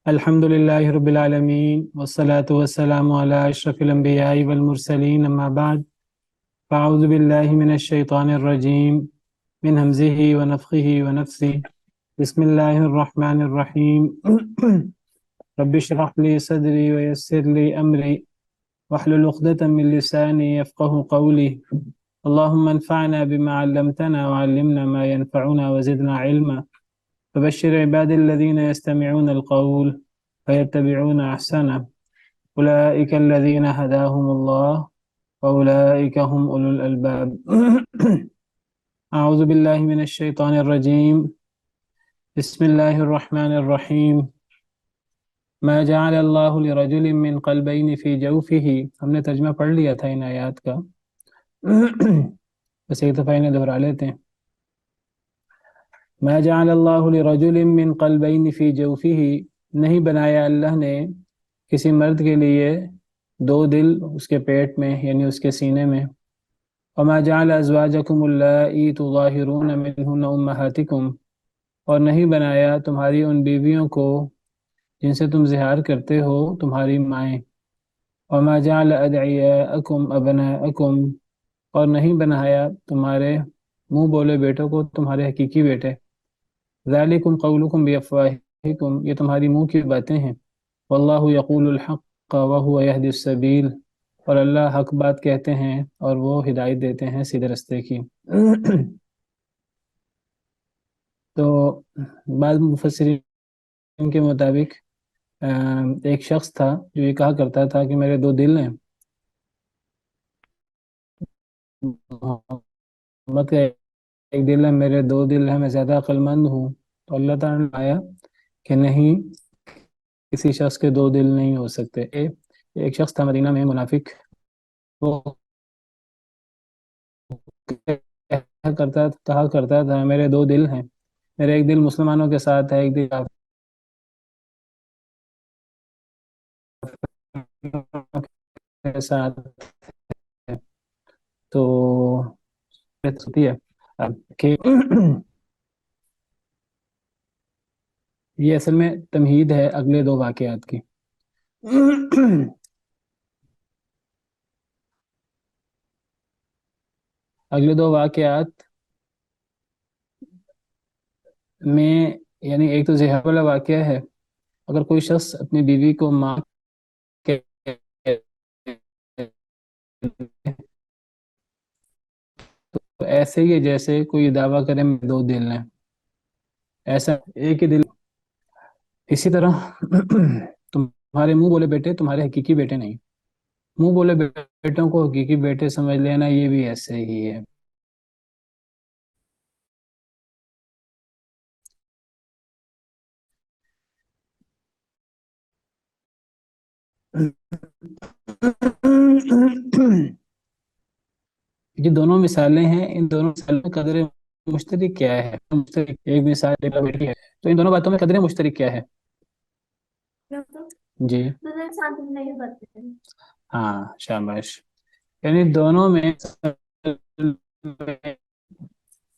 الحمد لله رب العالمين والصلاة والسلام على أشرف الأنبياء والمرسلين أما بعد فأعوذ بالله من الشيطان الرجيم من همزه ونفخه ونفثه بسم الله الرحمن الرحيم رب اشرح لي صدري ويسر لي أمري واحلل عقدة من لساني يفقه قولي اللهم انفعنا بما علمتنا وعلمنا ما ينفعنا وزدنا علما فبشر عبادي الذين يستمعون القول فيتبعون أحسنه أولئك الذين هداهم الله وأولئك هم أولو الألباب أعوذ بالله من الشيطان الرجيم بسم الله الرحمن الرحيم ما جعل الله لرجل من قلبين في جوفه. ہم نے ترجمہ پڑھ لیا تھا ان آیات کا، بس ایک دفعہ انہیں دہرا لیتے ہیں. ما جعل اللہ لرجل من قلبین فی جوفہ، نہیں بنایا اللہ نے کسی مرد کے لیے دو دل اس کے پیٹ میں یعنی اس کے سینے میں. وما جعل ازواجکم اللائی تظاہرون منہن امہاتکم، اور نہیں بنایا تمہاری ان بیویوں کو جن سے تم زہار کرتے ہو تمہاری مائیں. وما جعل ادعیاءکم ابناءکم، اور نہیں بنایا تمہارے منہ بولے بیٹوں کو تمہارے حقیقی بیٹے. ذالکم قولکم بافواہکم، یہ تمہاری منہ کی باتیں ہیں. واللہ یقول الحق وہو یہدی السبیل، اور اللہ حق بات کہتے ہیں اور وہ ہدایت دیتے ہیں سیدھے رستے کی. تو بعض مفسرین کے مطابق ایک شخص تھا جو یہ کہا کرتا تھا کہ میرے دو دل ہیں، محمد کا ایک دل ہے، میرے دو دل ہیں، میں زیادہ عقل مند ہوں. تو اللہ تعالیٰ نے آیا کہ نہیں، کسی شخص کے دو دل نہیں ہو سکتے. ایک شخص تھا مدینہ میں منافق، وہ کہا کرتا تھا میرے دو دل ہیں، میرے ایک دل مسلمانوں کے ساتھ ہے، ایک دل کے ساتھ ہے. تو ہوتی ہے کہ یہ اصل میں تمہید ہے اگلے دو واقعات کی. اگلے دو واقعات میں یعنی ایک تو زہر والا واقعہ ہے. اگر کوئی شخص اپنی بیوی کو ماں تو ایسے ہی ہے جیسے کوئی دعویٰ کرے میں دو دل ہیں، ایسا ایک ہی دل. اسی طرح تمہارے منہ بولے بیٹے تمہارے حقیقی بیٹے نہیں. منہ بولے بیٹوں کو حقیقی بیٹے سمجھ لینا، یہ بھی ایسے ہی ہے. یہ دونوں مثالیں ہیں، ان دونوں مثالوں میں قدر مشترک کیا ہے؟ ایک مثال بیٹی ہے، تو ان دونوں باتوں میں قدر مشترک کیا ہے؟ جی ہاں شاباش. یعنی دونوں میں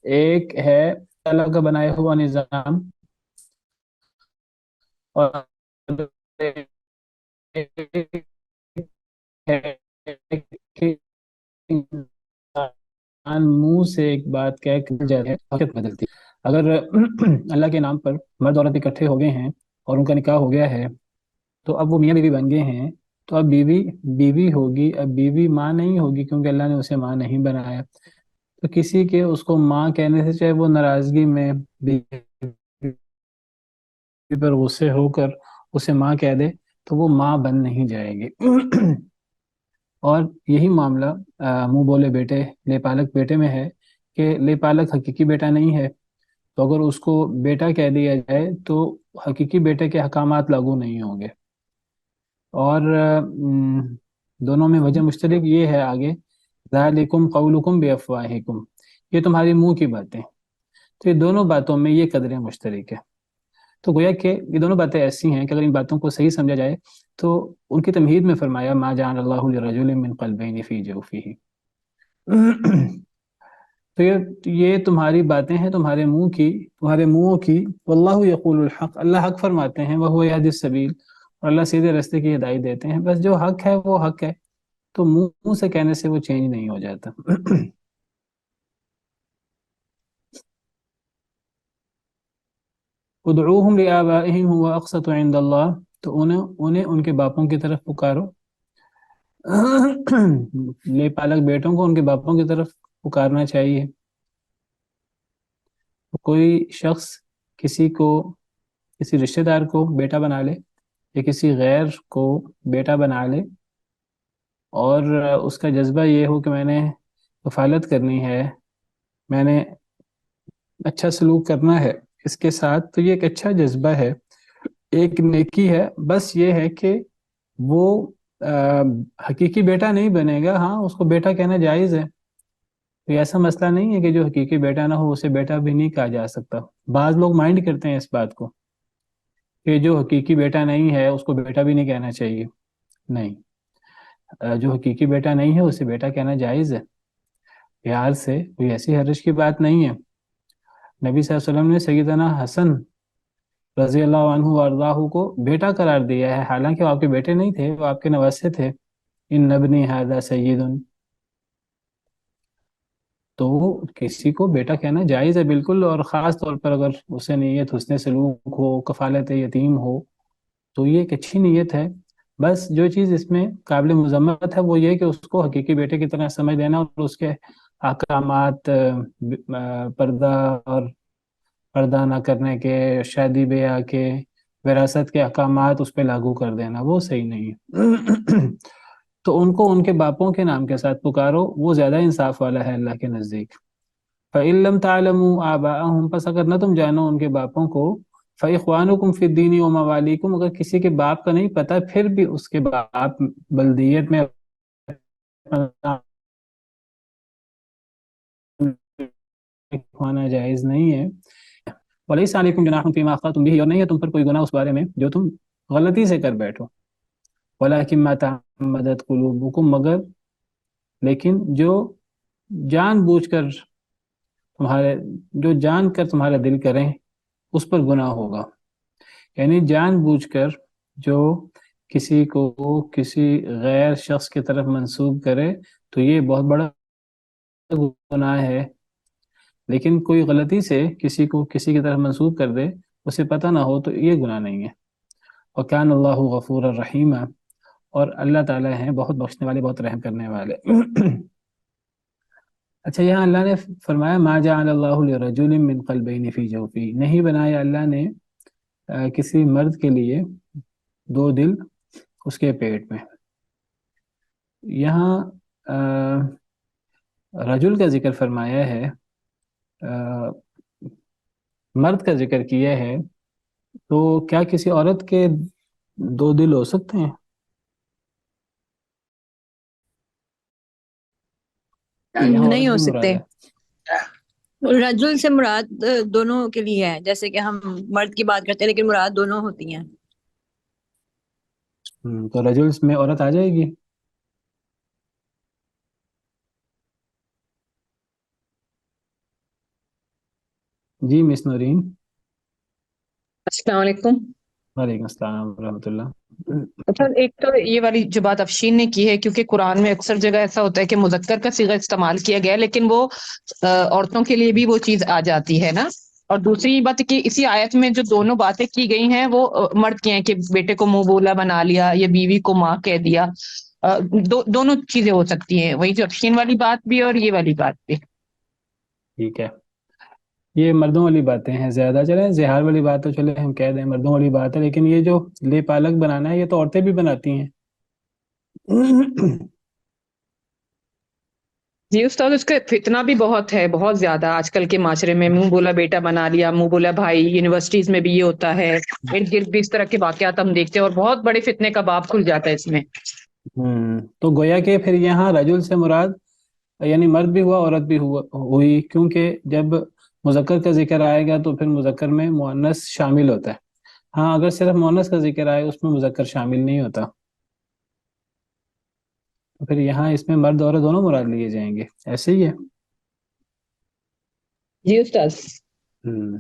ایک ہے اللہ کا بنایا ہوا نظام، اور منہ سے ایک بات کہہ کے جاتے ہیں حقیقت بدلتی. اگر اللہ کے نام پر مرد عورت اکٹھے ہو گئے ہیں اور ان کا نکاح ہو گیا ہے تو اب وہ میاں بیوی بن گئے ہیں، تو اب بیوی بیوی ہوگی، اب بیوی ماں نہیں ہوگی کیونکہ اللہ نے اسے ماں نہیں بنایا. تو کسی کے اس کو ماں کہنے سے چاہے وہ ناراضگی میں بیوی پر غصے ہو کر اسے ماں کہہ دے تو وہ ماں بن نہیں جائے گی. اور یہی معاملہ منہ بولے بیٹے لے پالک بیٹے میں ہے کہ لے پالک حقیقی بیٹا نہیں ہے، تو اگر اس کو بیٹا کہہ دیا جائے تو حقیقی بیٹے کے احکامات لاگو نہیں ہوں گے. اور دونوں میں وجہ مشترک یہ ہے آگے، ذالکم قولکم بافواہکم، یہ تمہاری منہ کی باتیں. تو یہ دونوں باتوں میں یہ قدریں مشترک ہے. تو گویا کہ یہ دونوں باتیں ایسی ہیں کہ اگر ان باتوں کو صحیح سمجھا جائے تو ان کی تمہید میں فرمایا ما جعل اللہ لرجل من قلبین فی جوفہ. تو یہ تمہاری باتیں ہیں تمہارے منہوں کی. واللہ یقول الحق، اللہ حق فرماتے ہیں. وہو یہدی السبیل، اور اللہ سیدھے راستے کی ہدایت دیتے ہیں. بس جو حق ہے وہ حق ہے، تو منہ سے کہنے سے وہ چینج نہیں ہو جاتا. ادعوہم لآبائہم هو اقسط عند اللہ، تو انہیں ان کے باپوں کی طرف پکارو. لے پالک بیٹوں کو ان کے باپوں کی طرف پکارنا چاہیے. کوئی شخص کسی رشتہ دار کو بیٹا بنا لے یا کسی غیر کو بیٹا بنا لے، اور اس کا جذبہ یہ ہو کہ میں نے کفالت کرنی ہے، میں نے اچھا سلوک کرنا ہے اس کے ساتھ، تو یہ ایک اچھا جذبہ ہے، ایک نیکی ہے. بس یہ ہے کہ وہ حقیقی بیٹا نہیں بنے گا. ہاں، اس کو بیٹا کہنا جائز ہے. تو ایسا مسئلہ نہیں ہے کہ جو حقیقی بیٹا نہ ہو اسے بیٹا بھی نہیں کہا جا سکتا. بعض لوگ مائنڈ کرتے ہیں اس بات کو کہ جو حقیقی بیٹا نہیں ہے اس کو بیٹا بھی نہیں کہنا چاہیے. نہیں، جو حقیقی بیٹا نہیں ہے اسے بیٹا کہنا جائز ہے، پیار سے، کوئی ایسی حرج کی بات نہیں ہے. نبی صلی اللہ علیہ وسلم نے سیدنا حسن رضی اللہ عنہ وارضاہ کو بیٹا قرار دیا ہے، حالانکہ وہ آپ کے بیٹے نہیں تھے، وہ آپ کے نواسے تھے. ان ابنی ھذا سید، تو کسی کو بیٹا کہنا جائز ہے بالکل. اور خاص طور پر اگر اسے نیت حسن سلوک ہو، کفالت یتیم ہو، تو یہ ایک اچھی نیت ہے. بس جو چیز اس میں قابل مذمت ہے وہ یہ کہ اس کو حقیقی بیٹے کی طرح سمجھ لینا اور اس کے احکامات، پردہ اور پردہ نہ کرنے کے، شادی بیاہ کے، وراثت کے احکامات اس پہ لاگو کر دینا، وہ صحیح نہیں ہے. تو ان کو ان کے باپوں کے نام کے ساتھ پکارو، وہ زیادہ انصاف والا ہے اللہ کے نزدیک. فَإِن لَمْ تَعْلَمُوا آبَاءَهُمْ، پس اگر نہ تم جانو ان کے باپوں کو، فَإِخْوَانُكُمْ فِي الدِّينِ وَمَوَالِيكُمْ، اگر کسی کے باپ کا نہیں پتہ پھر بھی اس کے باپ بلدیت میں ہونا جائز نہیں ہے. وَلَيْسَ عَلَيْكُمْ جُنَاحٌ فِيمَا أَخْطَأْتُمْ بِهِ، اور نہیں ہے تم پر کوئی گناہ اس بارے میں جو تم غلطی سے کر بیٹھو. وَلَكِنْ مَا تَعَمَّدَتْ قُلُوبُكُمْ، مگر لیکن جو جان بوجھ کر تمہارا دل کریں اس پر گناہ ہوگا. یعنی جان بوجھ کر جو کسی کو کسی غیر شخص کی طرف منسوب کرے تو یہ بہت بڑا گناہ ہے. لیکن کوئی غلطی سے کسی کو کسی کی طرف منسوب کر دے، اسے پتہ نہ ہو، تو یہ گناہ نہیں ہے. وَكَانَ اللَّهُ غَفُورًا رَحِيمًا، اور اللہ تعالیٰ ہیں بہت بخشنے والے، بہت رحم کرنے والے. اچھا، یہاں اللہ نے فرمایا ما جعل اللہ لرجل من قلبین فی جوفی، نہیں بنایا اللہ نے کسی مرد کے لیے دو دل اس کے پیٹ میں. یہاں رجل کا ذکر فرمایا ہے، مرد کا ذکر کیا ہے، تو کیا کسی عورت کے دو دل ہو سکتے ہیں؟ یہاں عورت نہیں ہو بھی مراد سکتے. ہے. رجل سے مراد دونوں کے لیے ہے، جیسے کہ ہم مرد کی بات کرتے ہیں لیکن مراد دونوں ہوتی ہیں. تو رجلس میں عورت آ جائے گی. جی مس نورین. السلام علیکم. وعلیکم السلام ورحمۃ اللہ. اچھا، ایک تو یہ والی جو بات افشین نے کی ہے، کیونکہ قرآن میں اکثر جگہ ایسا ہوتا ہے کہ مذکر کا صیغہ استعمال کیا گیا ہے، لیکن وہ عورتوں کے لیے بھی وہ چیز آ جاتی ہے نا. اور دوسری بات کہ اسی آیت میں جو دونوں باتیں کی گئی ہیں وہ مرد کی ہیں، کہ بیٹے کو منہ بولا بنا لیا یا بیوی کو ماں کہہ دیا. دونوں چیزیں ہو سکتی ہیں، وہی جو افشین والی بات بھی اور یہ والی بات بھی. ٹھیک ہے، یہ مردوں والی باتیں ہیں زیادہ. چلیں زہار والی بات تو چلے ہم کہہ دیں مردوں والی بات ہے، لیکن یہ جو لے پالک بنانا ہے یہ تو عورتیں بھی بناتی ہیں. جی استاد، اس کا فتنہ بھی بہت ہے، بہت زیادہ آج کل کے معاشرے میں. منہ بولا بیٹا بنا لیا، منہ بولا بھائی، یونیورسٹیز میں بھی یہ ہوتا ہے، ارد گرد بھی اس طرح کے واقعات ہم دیکھتے ہیں اور بہت بڑے فتنے کا باب کھل جاتا ہے اس میں. تو گویا کہ پھر یہاں رجل سے مراد یعنی مرد بھی ہوا عورت بھی ہوئی، کیونکہ جب مذکر کا ذکر آئے گا تو پھر مذکر میں مؤنث شامل ہوتا ہے. ہاں، اگر صرف مؤنث کا ذکر آئے اس میں مذکر شامل نہیں ہوتا، تو پھر یہاں اس میں مرد عورت دونوں مراد لیے جائیں گے. ایسے ہی ہے. جی استاذ. ہم،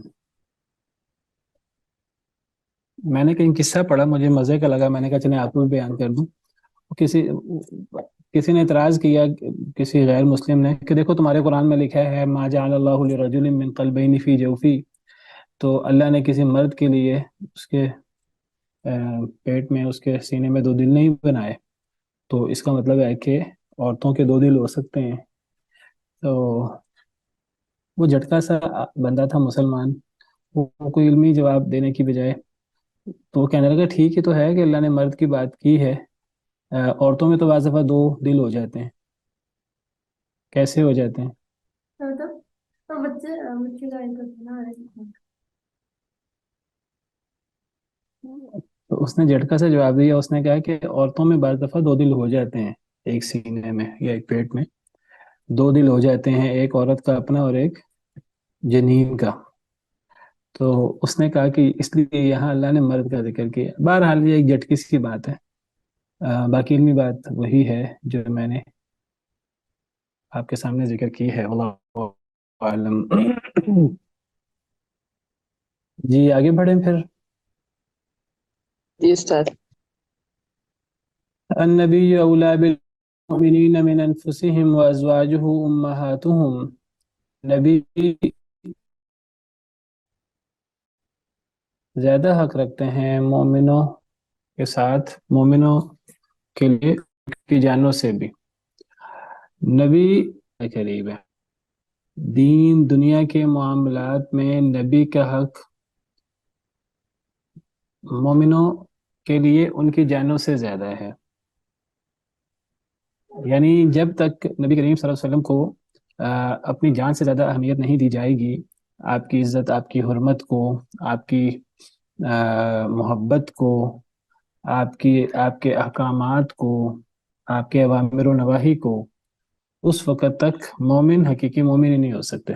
میں نے کہیں قصہ پڑھا، مجھے مزے کا لگا، میں نے کہا چلیں آپ کو بھی بیان کر دوں. کسی کسی نے اعتراض کیا، کسی غیر مسلم نے، کہ دیکھو تمہارے قرآن میں لکھا ہے ما جعل اللہ لرجل من قلبین فی جوفی، تو اللہ نے کسی مرد کے لیے اس کے پیٹ میں، اس کے سینے میں دو دل نہیں بنائے، تو اس کا مطلب ہے کہ عورتوں کے دو دل ہو سکتے ہیں. تو وہ جھٹکا سا بندہ تھا مسلمان، وہ کوئی علمی جواب دینے کی بجائے تو وہ کہنے لگا ٹھیک ہے تو ہے کہ اللہ نے مرد کی بات کی ہے، عورتوں میں تو بعض دفعہ دو دل ہو جاتے ہیں. کیسے ہو جاتے ہیں؟ تو اس نے جھٹکا سے جواب دیا، اس نے کہا کہ عورتوں میں بعض دفعہ دو دل ہو جاتے ہیں، ایک سینے میں یا ایک پیٹ میں دو دل ہو جاتے ہیں، ایک عورت کا اپنا اور ایک جنین کا. تو اس نے کہا کہ اس لیے یہاں اللہ نے مرد کا ذکر کیا. بہرحال یہ ایک جھٹکی سی بات ہے، باقی علمی بات وہی ہے جو میں نے آپ کے سامنے ذکر کی ہے. اللہ عالم. جی آگے بڑھیں پھر. جی استاذ. النبی اولا بالمؤمنین من انفسهم وازواجه امہاتهم، نبی زیادہ حق رکھتے ہیں مومنوں کے ساتھ، مومنوں کے لیے کی جانوں سے بھی. نبی قریب ہے، دین دنیا کے معاملات میں نبی کا حق مومنوں کے لیے ان کی جانوں سے زیادہ ہے. یعنی جب تک نبی کریم صلی اللہ علیہ وسلم کو اپنی جان سے زیادہ اہمیت نہیں دی جائے گی، آپ کی عزت، آپ کی حرمت کو، آپ کی محبت کو، آپ کے احکامات کو، آپ کے اوامر و نواہی کو، اس وقت تک مومن حقیقی مومن ہی نہیں ہو سکتے.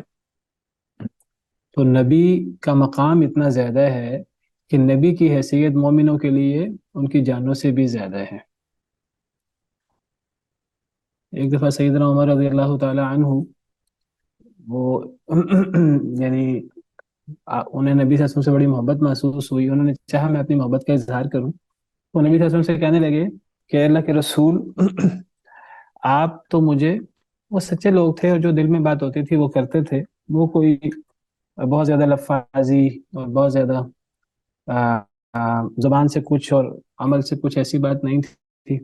تو نبی کا مقام اتنا زیادہ ہے کہ نبی کی حیثیت مومنوں کے لیے ان کی جانوں سے بھی زیادہ ہے. ایک دفعہ سیدنا عمر رضی اللہ تعالی عنہ، وہ یعنی انہیں نبی صلی اللہ علیہ وسلم سے بڑی محبت محسوس ہوئی، انہوں نے چاہا میں اپنی محبت کا اظہار کروں. وہ نبی صلی اللہ علیہ وسلم سے کہنے لگے کہ اللہ کے رسول، آپ تو مجھے، وہ سچے لوگ تھے اور جو دل میں بات ہوتی تھی وہ کرتے تھے، وہ کوئی بہت زیادہ لفاظی اور بہت زیادہ زبان سے کچھ اور عمل سے کچھ ایسی بات نہیں تھی،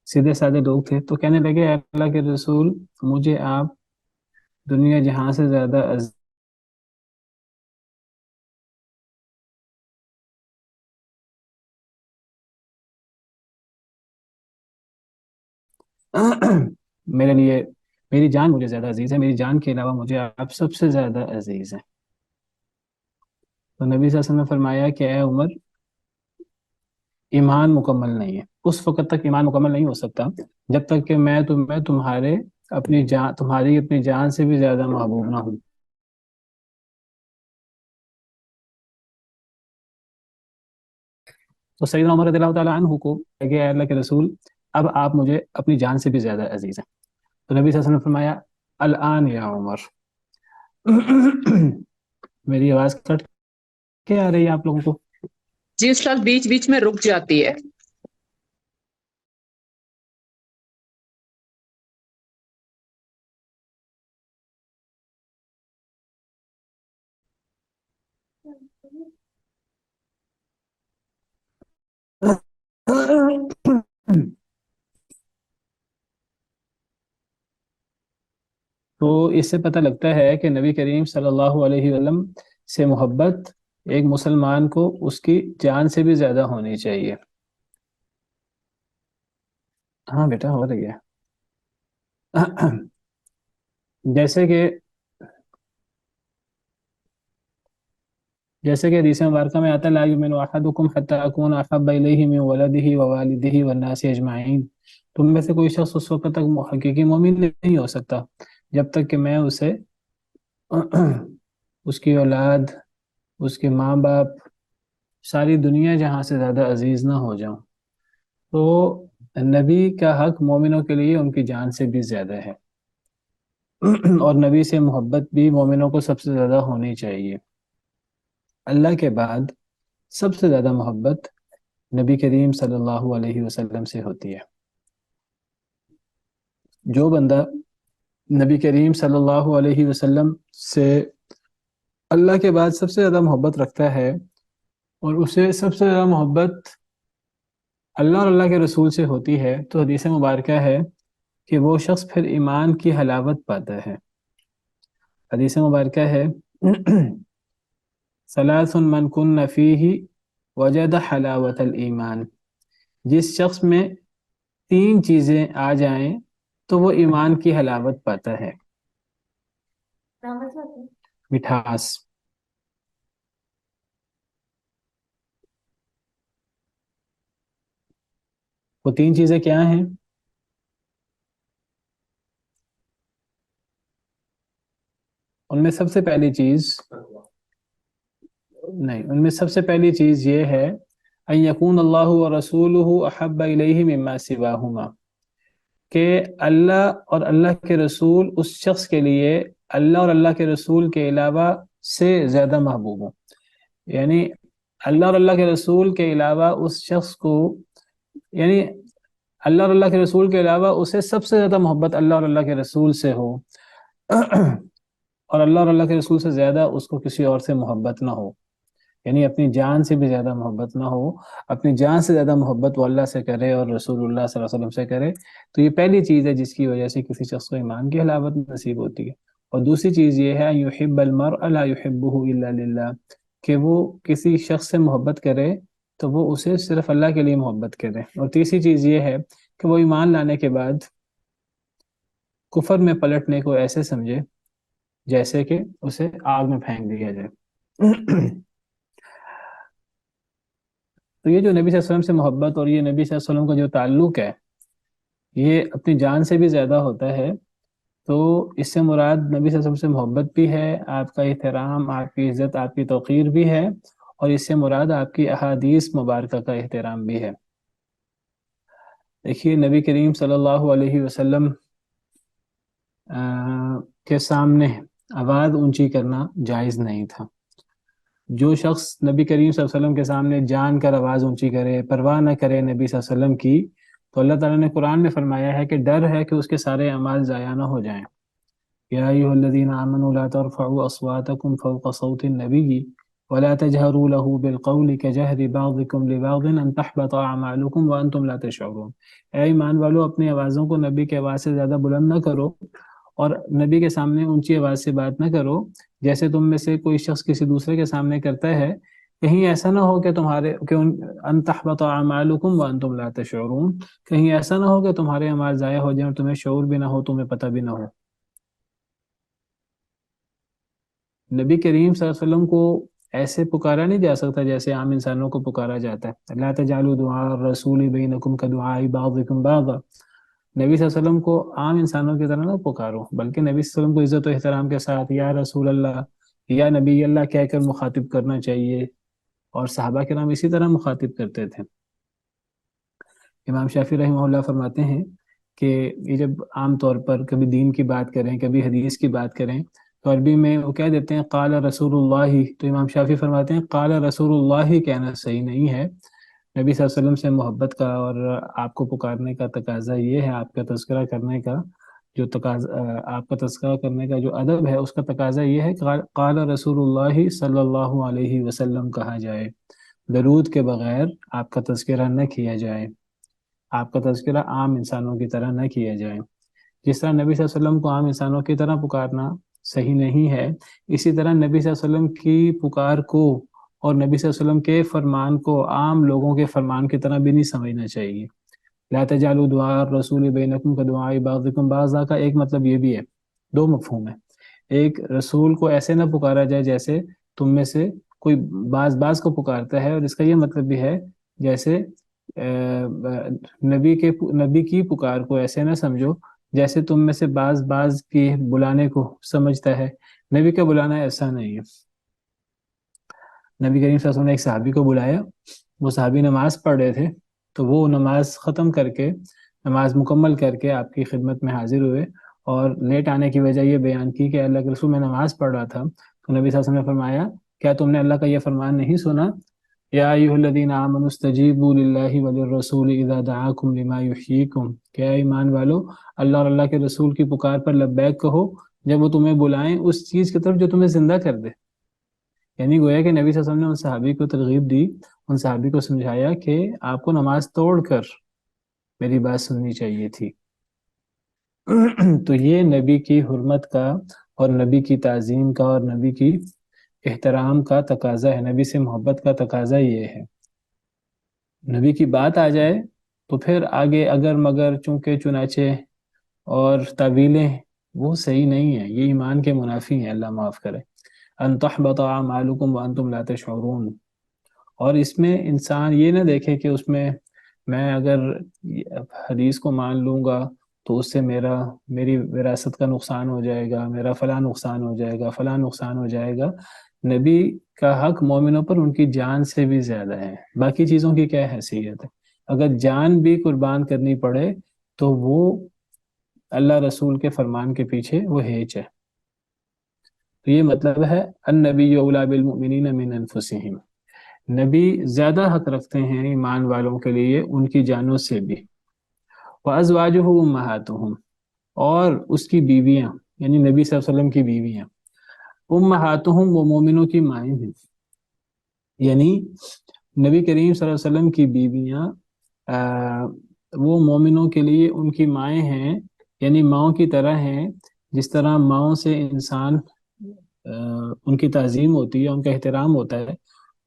سیدھے سادے لوگ تھے. تو کہنے لگے اللہ کے رسول، مجھے آپ دنیا جہاں سے زیادہ میرے لیے، میری جان مجھے زیادہ عزیز ہے، میری جان کے علاوہ مجھے آپ سب سے زیادہ عزیز ہیں. تو نبی صلی اللہ علیہ وسلم نے فرمایا کہ اے عمر، ایمان مکمل نہیں ہے، اس وقت تک ایمان مکمل نہیں ہو سکتا جب تک کہ میں تمہیں تمہاری اپنی جان سے بھی زیادہ محبوب نہ ہوں. تو سیدنا عمر رضی اللہ تعالیٰ عنہ کو کہ اللہ کے رسول، اب آپ مجھے اپنی جان سے بھی زیادہ عزیز ہیں. تو نبی صلی اللہ علیہ وسلم نے فرمایا الآن یا عمر. میری آواز کٹ کے آ رہی ہے آپ لوگوں کو؟ جی استاذ بیچ بیچ میں رک جاتی ہے. تو اس سے پتہ لگتا ہے کہ نبی کریم صلی اللہ علیہ وسلم سے محبت ایک مسلمان کو اس کی جان سے بھی زیادہ ہونی چاہیے. ہاں بیٹا ہو رہی ہے. جیسے کہ حدیث مبارکہ میں آتا ہے لا یؤمن احدکم حتی اکون احب الیہ من ولدہ ووالدہ والناس اجمعین، تم میں سے کوئی شخص اس وقت تک حقیقی مومن نہیں ہو سکتا جب تک کہ میں اسے اس کی اولاد، اس کے ماں باپ، ساری دنیا جہاں سے زیادہ عزیز نہ ہو جاؤں. تو نبی کا حق مومنوں کے لیے ان کی جان سے بھی زیادہ ہے. اور نبی سے محبت بھی مومنوں کو سب سے زیادہ ہونی چاہیے۔ اللہ کے بعد سب سے زیادہ محبت نبی کریم صلی اللہ علیہ وسلم سے ہوتی ہے۔ جو بندہ نبی کریم صلی اللہ علیہ وسلم سے اللہ کے بعد سب سے زیادہ محبت رکھتا ہے، اور اسے سب سے زیادہ محبت اللہ اور اللہ کے رسول سے ہوتی ہے، تو حدیث مبارکہ ہے کہ وہ شخص پھر ایمان کی حلاوت پاتا ہے۔ حدیث مبارکہ ہے ثلاث من کن فیہ وجد حلاوت الایمان، جس شخص میں 3 چیزیں آ جائیں تو وہ ایمان کی حلاوت پاتا ہے۔ مٹھاس، وہ 3 چیزیں کیا ہیں؟ ان میں سب سے پہلی چیز یہ ہے ان یکون اللہ ورسولہ احب الیہ مما سواہما، کہ اللہ اور اللہ کے رسول اس شخص کے لیے اللہ اور اللہ کے رسول کے علاوہ سے زیادہ محبوب ہوں۔ یعنی اللہ اور اللہ کے رسول کے علاوہ اس شخص کو، یعنی اللہ اور اللہ کے رسول کے علاوہ اسے سب سے زیادہ محبت اللہ اور اللہ کے رسول سے ہو، اور اللہ اور اللہ کے رسول سے زیادہ اس کو کسی اور سے محبت نہ ہو، یعنی اپنی جان سے بھی زیادہ محبت نہ ہو، اپنی جان سے زیادہ محبت وہ اللہ سے کرے اور رسول اللہ صلی اللہ علیہ وسلم سے کرے۔ تو یہ پہلی چیز ہے جس کی وجہ سے کسی شخص کو ایمان کی حلاوت نصیب ہوتی ہے۔ اور دوسری چیز یہ ہے یحب المرء لا يحبه الا للہ، کہ وہ کسی شخص سے محبت کرے تو وہ اسے صرف اللہ کے لیے محبت کرے۔ اور تیسری چیز یہ ہے کہ وہ ایمان لانے کے بعد کفر میں پلٹنے کو ایسے سمجھے جیسے کہ اسے آگ میں پھینک دیا جائے۔ تو یہ جو نبی صلی اللہ علیہ وسلم سے محبت اور یہ نبی صلی اللہ علیہ وسلم کا جو تعلق ہے یہ اپنی جان سے بھی زیادہ ہوتا ہے۔ تو اس سے مراد نبی صلی اللہ علیہ وسلم سے محبت بھی ہے، آپ کا احترام، آپ کی عزت، آپ کی توقیر بھی ہے، اور اس سے مراد آپ کی احادیث مبارکہ کا احترام بھی ہے۔ دیکھیے نبی کریم صلی اللہ علیہ وسلم کے سامنے آواز اونچی کرنا جائز نہیں تھا۔ جو شخص نبی کریم صلی اللہ علیہ وسلم کے سامنے جان کر آواز اونچی کرے، پرواہ نہ کرے نبی صلی اللہ علیہ وسلم کی، تو اللہ تعالیٰ نے قرآن میں فرمایا ہے کہ ڈر ہے کہ اس کے سارے اعمال ضائع نہ ہو جائیں۔ یا ایھا الذین آمنوا لا ترفعوا اصواتکم فوق صوت النبی ولا تجهروا له بالقول كجهر بعضكم لبعض ان تحبط اعمالكم وانتم لا تشعرون۔ اے ایمان والو، اپنی آوازوں کو نبی کی آواز سے زیادہ بلند نہ کرو، اور نبی کے سامنے اونچی آواز سے بات نہ کرو جیسے تم میں سے کوئی شخص کسی دوسرے کے سامنے کرتا ہے، کہیں ایسا نہ ہو کہ ان تحبط اعمالکم وانتم لا تشعرون، کہیں ایسا نہ ہو کہ تمہارے اعمال ضائع ہو جائیں اور تمہیں شعور بھی نہ ہو، تمہیں پتہ بھی نہ ہو۔ نبی کریم صلی اللہ علیہ وسلم کو ایسے پکارا نہیں جا سکتا جیسے عام انسانوں کو پکارا جاتا ہے۔ لا تجعلوا دعاء الرسول بینکم کدعاء بعضکم بعضا، نبی صلی اللہ علیہ وسلم کو عام انسانوں کی طرح نہ پکارو، بلکہ نبی صلی اللہ علیہ وسلم کو عزت و احترام کے ساتھ یا رسول اللہ، یا نبی اللہ کہہ کر مخاطب کرنا چاہیے، اور صحابہ کرام اسی طرح مخاطب کرتے تھے۔ امام شافعی رحمہ اللہ فرماتے ہیں کہ یہ جب عام طور پر کبھی دین کی بات کریں، کبھی حدیث کی بات کریں، تو عربی میں وہ کہہ دیتے ہیں قال رسول اللہ، تو امام شافعی فرماتے ہیں قال رسول اللہ کہنا صحیح نہیں ہے۔ نبی صلی اللہ علیہ وسلم سے محبت کا اور آپ کو پکارنے کا تقاضا یہ ہے، آپ کا تذکرہ کرنے کا جو تقاضا، آپ کا تذکرہ کرنے کا جو ادب ہے اس کا تقاضا یہ ہے کہ قال رسول اللہ صلی اللہ علیہ وسلم کہا جائے، درود کے بغیر آپ کا تذکرہ نہ کیا جائے، آپ کا تذکرہ عام انسانوں کی طرح نہ کیا جائے۔ جس طرح نبی صلی اللہ علیہ وسلم کو عام انسانوں کی طرح پکارنا صحیح نہیں ہے، اسی طرح نبی صلی اللہ علیہ وسلم کی پکار کو اور نبی صلی اللہ علیہ وسلم کے فرمان کو عام لوگوں کے فرمان کی طرح بھی نہیں سمجھنا چاہیے۔ لا تجعلوا دعاء الرسول بینکم کدعاء بعضکم بعضا کا ایک مطلب یہ بھی ہے، 2 مفہوم ہے۔ ایک، رسول کو ایسے نہ پکارا جائے جیسے تم میں سے کوئی بعض کو پکارتا ہے، اور اس کا یہ مطلب بھی ہے جیسے نبی کی پکار کو ایسے نہ سمجھو جیسے تم میں سے بعض کی بلانے کو سمجھتا ہے۔ نبی کا بلانا ایسا نہیں ہے۔ نبی کریم صلی اللہ علیہ وسلم نے ایک صحابی کو بلایا، وہ صحابی نماز پڑھ رہے تھے، تو وہ نماز ختم کر کے، نماز مکمل کر کے آپ کی خدمت میں حاضر ہوئے، اور لیٹ آنے کی وجہ یہ بیان کی کہ اللہ کے رسول میں نماز پڑھ رہا تھا، تو نبی صلی اللہ علیہ وسلم نے فرمایا کیا تم نے اللہ کا یہ فرمان نہیں سنا، یا ایھا الذین آمنوا استجیبوا للہ وللرسول اذا دعاکم لما یحییکم، کیا ایمان والو اللہ اور اللہ کے رسول کی پکار پر لبیک کہو جب وہ تمہیں بلائیں اس چیز کی طرف جو تمہیں زندہ کر دے۔ یعنی گویا کہ نبی صلی اللہ علیہ وسلم نے ان صحابی کو ترغیب دی، ان صحابی کو سمجھایا کہ آپ کو نماز توڑ کر میری بات سننی چاہیے تھی۔ تو یہ نبی کی حرمت کا اور نبی کی تعظیم کا اور نبی کی احترام کا تقاضا ہے، نبی سے محبت کا تقاضا یہ ہے۔ نبی کی بات آ جائے تو پھر آگے اگر مگر چونکہ چنانچہ اور تعویلیں وہ صحیح نہیں ہیں، یہ ایمان کے منافی ہیں، اللہ معاف کرے۔ ان تحبط اعمالکم وانتم لا تشعرون، اور اس میں انسان یہ نہ دیکھے کہ اس میں اگر حدیث کو مان لوں گا تو اس سے میری وراثت کا نقصان ہو جائے گا، میرا فلاں نقصان ہو جائے گا، فلاں نقصان ہو جائے گا۔ نبی کا حق مومنوں پر ان کی جان سے بھی زیادہ ہے، باقی چیزوں کی کیا حیثیت ہے؟ اگر جان بھی قربان کرنی پڑے تو وہ اللہ رسول کے فرمان کے پیچھے وہ ہیچ ہے۔ تو یہ مطلب ہے النبی اولی بالمؤمنین من انفسہم، نبی زیادہ حق رکھتے ہیں ایمان والوں کے لیے ان کی جانوں سے بھی۔ وازواجہ امہاتہم، اور اس کی بیویاں یعنی نبی صلی اللہ علیہ وسلم کی بیویاں، امہاتہم وہ مومنوں کی مائیں ہیں، یعنی نبی کریم صلی اللہ علیہ وسلم کی بیویاں وہ مومنوں کے لیے ان کی مائیں ہیں، یعنی ماؤں کی طرح ہیں، جس طرح ماؤں سے انسان ان کی تعظیم ہوتی ہے، ان کا احترام ہوتا ہے،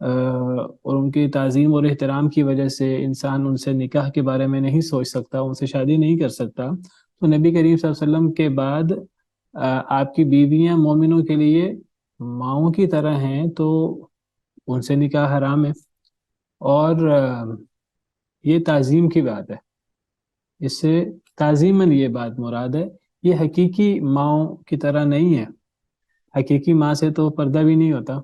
اور ان کی تعظیم اور احترام کی وجہ سے انسان ان سے نکاح کے بارے میں نہیں سوچ سکتا، ان سے شادی نہیں کر سکتا۔ تو نبی کریم صلی اللہ علیہ وسلم کے بعد آپ کی بیویاں مومنوں کے لیے ماؤں کی طرح ہیں، تو ان سے نکاح حرام ہے، اور یہ تعظیم کی بات ہے، اس سے تعظیماً یہ بات مراد ہے، یہ حقیقی ماؤں کی طرح نہیں ہے۔ حقیقی ماں سے تو پردہ بھی نہیں ہوتا،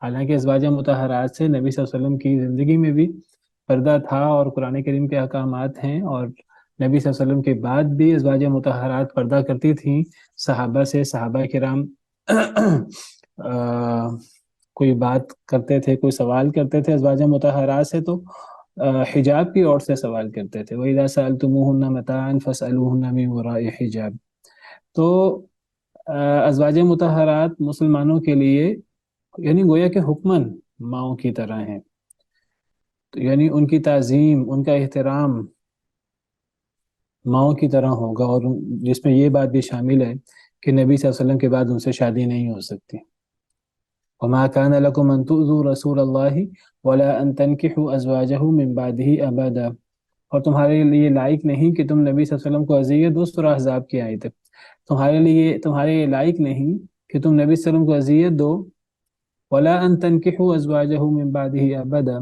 حالانکہ ازواج مطہرات سے نبی صلی اللہ علیہ وسلم کی زندگی میں بھی پردہ تھا اور قرآن کریم کے احکامات ہیں، اور نبی صلی اللہ علیہ وسلم کے بعد بھی ازواج مطہرات پردہ کرتی تھیں صحابہ سے۔ صحابہ کرام کوئی بات کرتے تھے، کوئی سوال کرتے تھے ازواج مطہرات سے تو حجاب کی اور سے سوال کرتے تھے، وَإِذَا سَأَلْتُمُوهُنَّ مَتَاعًا فَاسْأَلُوهُنَّ مِن وَرَاءِ حِجَاب۔ تو ازواج مطہرات مسلمانوں کے لیے یعنی گویا کہ حکماً ماؤں کی طرح ہیں، یعنی ان کی تعظیم، ان کا احترام ماؤں کی طرح ہوگا، اور جس میں یہ بات بھی شامل ہے کہ نبی صلی اللہ علیہ وسلم کے بعد ان سے شادی نہیں ہو سکتی۔ وما كان لكم ان تؤذوا رسول الله ولا ان تنكحوا ازواجه من بعده ابدا، اور تمہارے لیے لائق نہیں کہ تم نبی صلی اللہ علیہ وسلم کو اذیت دو، سورہ احزاب کی آیت ہے، تمہارے لیے لائق نہیں کہ تم نبی صلی اللہ علیہ وسلم کو اذیت دو، ولا ان تنكحوا ازواجه من بعده ابدا،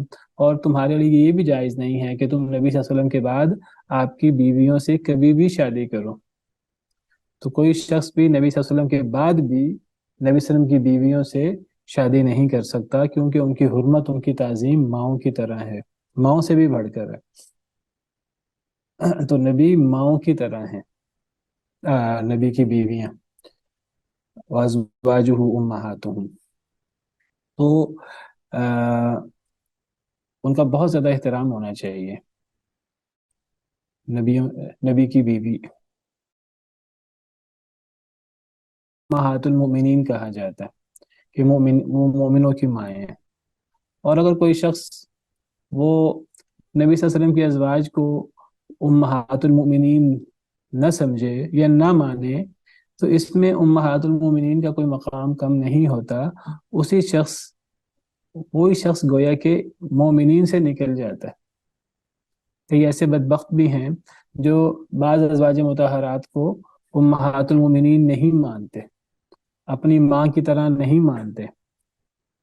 اور تمہارے لیے یہ بھی جائز نہیں ہے کہ تم نبی صلی اللہ علیہ وسلم کے بعد آپ کی بیویوں سے کبھی بھی شادی کرو۔ تو کوئی شخص بھی نبی صلی اللہ علیہ وسلم کے بعد بھی نبی صلی اللہ علیہ وسلم کی بیویوں سے شادی نہیں کر سکتا، کیونکہ ان کی حرمت، ان کی تعظیم ماؤں کی طرح ہے، ماؤں سے بھی بڑھ کر ہے۔ تو نبی ماؤں کی طرح ہیں نبی کی بیویاں، وازواجہ امہاتہم، تو ان کا بہت زیادہ احترام ہونا چاہیے۔ نبی کی بیوی امہات المؤمنین کہا جاتا ہے کہ وہ مومنوں کی مائیں ہیں، اور اگر کوئی شخص وہ نبی صلی اللہ علیہ وسلم کی ازواج کو امہات المؤمنین نہ سمجھے یا نہ مانے تو اس میں امہات المؤمنین کا کوئی مقام کم نہیں ہوتا، وہی شخص گویا کہ مومنین سے نکل جاتا ہے۔ کئی ایسے بدبخت بھی ہیں جو بعض ازواج مطہرات کو امہات المؤمنین نہیں مانتے، اپنی ماں کی طرح نہیں مانتے۔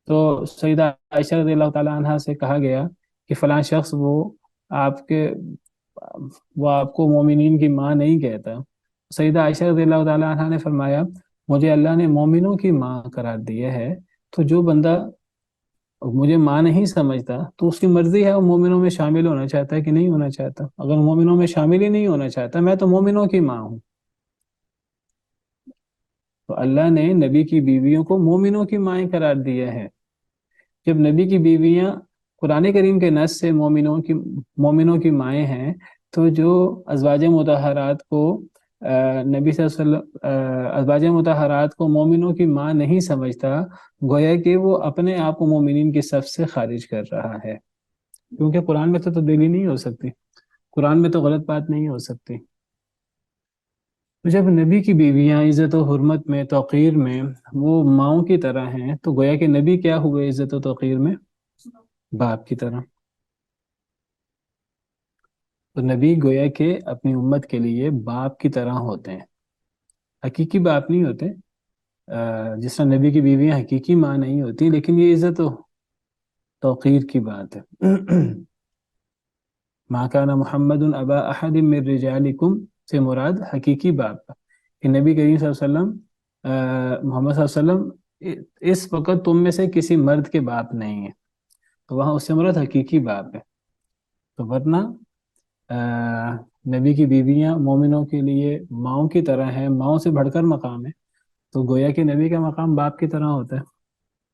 تو سیدہ عائشہ رضی اللہ تعالیٰ عنہ سے کہا گیا کہ فلاں شخص وہ آپ کو مومنین کی ماں نہیں کہتا۔ سیدہ عائشہ رضی اللہ تعالیٰ عنہ نے فرمایا مجھے اللہ نے مومنوں کی ماں قرار دیا ہے، تو جو بندہ مجھے ماں نہیں سمجھتا تو اس کی مرضی ہے وہ مومنوں میں شامل ہونا چاہتا ہے کہ نہیں ہونا چاہتا۔ اگر مومنوں میں شامل ہی نہیں ہونا چاہتا، میں تو مومنوں کی ماں ہوں۔ تو اللہ نے نبی کی بیویوں کو مومنوں کی مائیں قرار دیا ہے. جب نبی کی بیویاں قرآن کریم کے نص سے مومنوں کی مائیں ہیں، تو جو ازواج مطہرات کو نبی صلی اللہ علیہ وسلم ازواج مطہرات کو مومنوں کی ماں نہیں سمجھتا، گویا کہ وہ اپنے آپ کو مومنین کی صف سے خارج کر رہا ہے، کیونکہ قرآن میں تو تبدیلی نہیں ہو سکتی، قرآن میں تو غلط بات نہیں ہو سکتی. تو جب نبی کی بیویاں عزت و حرمت میں، توقیر میں وہ ماؤں کی طرح ہیں، تو گویا کہ نبی کیا ہوئے عزت و توقیر میں؟ باپ کی طرح. تو نبی گویا کہ اپنی امت کے لیے باپ کی طرح ہوتے ہیں، حقیقی باپ نہیں ہوتے. جس طرح نبی کی بیویاں حقیقی ماں نہیں ہوتی، لیکن یہ عزت و توقیر کی بات ہے. ما کان محمد ابا احد من رجالکم سے مراد حقیقی باپ کہ نبی کریم صلی اللہ علیہ وسلم محمد صلی اللہ علیہ وسلم اس وقت تم میں سے کسی مرد کے باپ نہیں ہیں، تو وہاں اس سے مراد حقیقی باپ ہے. تو ورنہ نبی کی بیویاں مومنوں کے لیے ماؤں کی طرح ہیں، ماؤں سے بڑھ کر مقام ہے، تو گویا کہ نبی کا مقام باپ کی طرح ہوتا ہے.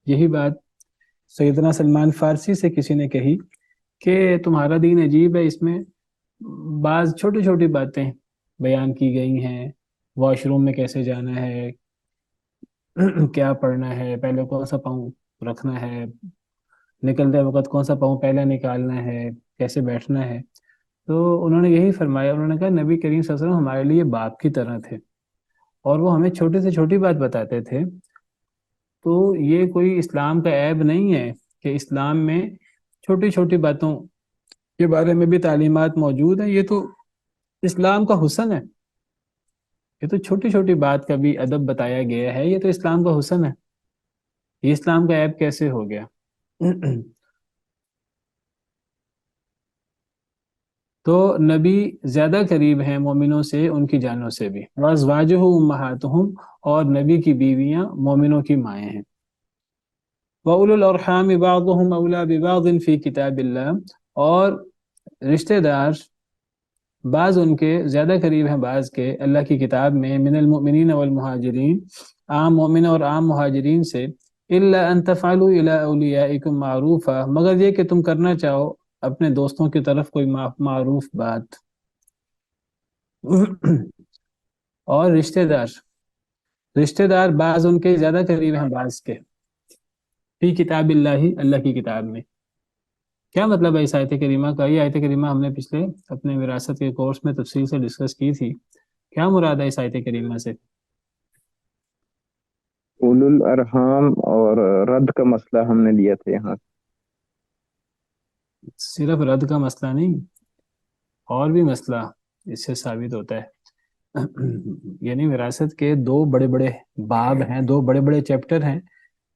یہی بات سیدنا سلمان فارسی سے کسی نے کہی کہ تمہارا دین عجیب ہے، اس میں بعض چھوٹی چھوٹی باتیں بیان کی گئی ہیں، واش روم میں کیسے جانا ہے، کیا پڑھنا ہے، پہلے کون سا پاؤں رکھنا ہے، نکلتے وقت کون سا پاؤں پہلے نکالنا ہے، کیسے بیٹھنا ہے. تو انہوں نے یہی فرمایا، انہوں نے کہا نبی کریم صلی اللہ علیہ وسلم ہمارے لیے باپ کی طرح تھے، اور وہ ہمیں چھوٹی سے چھوٹی بات بتاتے تھے. تو یہ کوئی اسلام کا عیب نہیں ہے کہ اسلام میں چھوٹی چھوٹی باتوں کے بارے میں بھی تعلیمات موجود ہیں، یہ تو اسلام کا حسن ہے. یہ تو چھوٹی چھوٹی بات کا بھی ادب بتایا گیا ہے، یہ تو اسلام کا حسن ہے. یہ اسلام کا عیب کیسے ہو گیا؟ تو نبی زیادہ قریب ہیں مومنوں سے ان کی جانوں سے بھی. وازواجہ امہاتہم، اور نبی کی بیویاں مومنوں کی مائیں ہیں. وَأُولُو الْأَرْحَامِ بَعْضُهُمْ أَوْلَى بِبَعْضٍ فِي كِتَابِ اللَّهِ، اور رشتہ دار بعض ان کے زیادہ قریب ہیں بعض کے اللہ کی کتاب میں، من المؤمنین والمہاجرین، عام مومن اور عام مہاجرین سے، الا ان تفعلوا الى اولیائکم معروفا، مگر یہ کہ تم کرنا چاہو اپنے دوستوں کی طرف کوئی معروف بات. اور رشتہ دار بعض ان کے زیادہ قریب ہیں بعض کے، فی کتاب اللہ، اللہ کی کتاب میں. کیا مطلب ہے اس آیت کریمہ کا؟ یہ آیت کریمہ ہم نے پچھلے اپنے وراثت کے کورس میں تفصیل سے ڈسکس کی تھی. کیا مراد ہے اس آیت کریمہ سے؟ اولو الارحام اور رد کا مسئلہ ہم نے لیا تھا یہاں. صرف رد کا مسئلہ نہیں، اور بھی مسئلہ اس سے ثابت ہوتا ہے. یعنی وراثت کے دو بڑے بڑے باب ہیں، دو بڑے بڑے چیپٹر ہیں،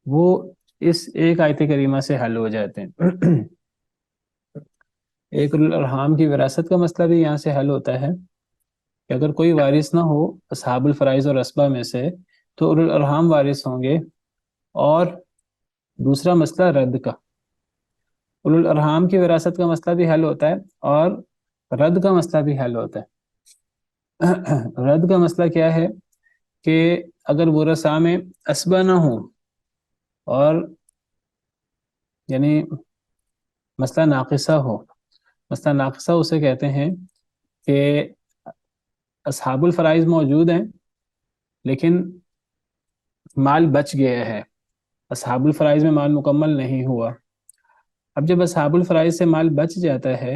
وہ اس ایک آیت کریمہ سے حل ہو جاتے ہیں. ایک الارحام کی وراثت کا مسئلہ بھی یہاں سے حل ہوتا ہے کہ اگر کوئی وارث نہ ہو اصحاب الفرائض اور اسبا میں سے، تو الارحام وارث ہوں گے. اور دوسرا مسئلہ رد کا، الارحام کی وراثت کا مسئلہ بھی حل ہوتا ہے اور رد کا مسئلہ بھی حل ہوتا ہے. رد کا مسئلہ کیا ہے کہ اگر ورثاء میں اسبا نہ ہو، اور یعنی مسئلہ ناقصہ ہو، مسئلہ ناقصہ اسے کہتے ہیں کہ اصحاب الفرائض موجود ہیں لیکن مال بچ گیا ہے، اصحاب الفرائض میں مال مکمل نہیں ہوا. اب جب اصحاب الفرائض سے مال بچ جاتا ہے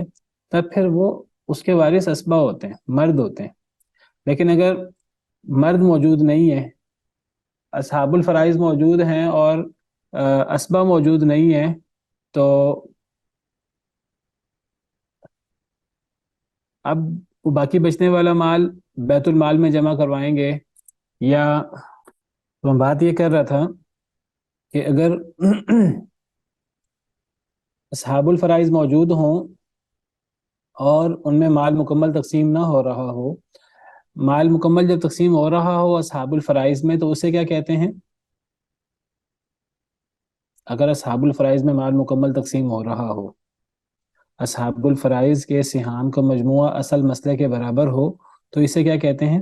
تب پھر وہ اس کے وارث اسبا ہوتے ہیں، مرد ہوتے ہیں. لیکن اگر مرد موجود نہیں ہے، اصحاب الفرائض موجود ہیں اور اسبا موجود نہیں ہے، تو اب وہ باقی بچنے والا مال بیت المال میں جمع کروائیں گے. یا تو میں بات یہ کر رہا تھا کہ اگر اصحاب الفرائض موجود ہوں اور ان میں مال مکمل تقسیم نہ ہو رہا ہو، مال مکمل جب تقسیم ہو رہا ہو اصحاب الفرائض میں، تو اسے کیا کہتے ہیں؟ اگر اصحاب الفرائض میں مال مکمل تقسیم ہو رہا ہو، اصحاب الفرائض کے سہام کا مجموعہ اصل مسئلے کے برابر ہو، تو اسے کیا کہتے ہیں؟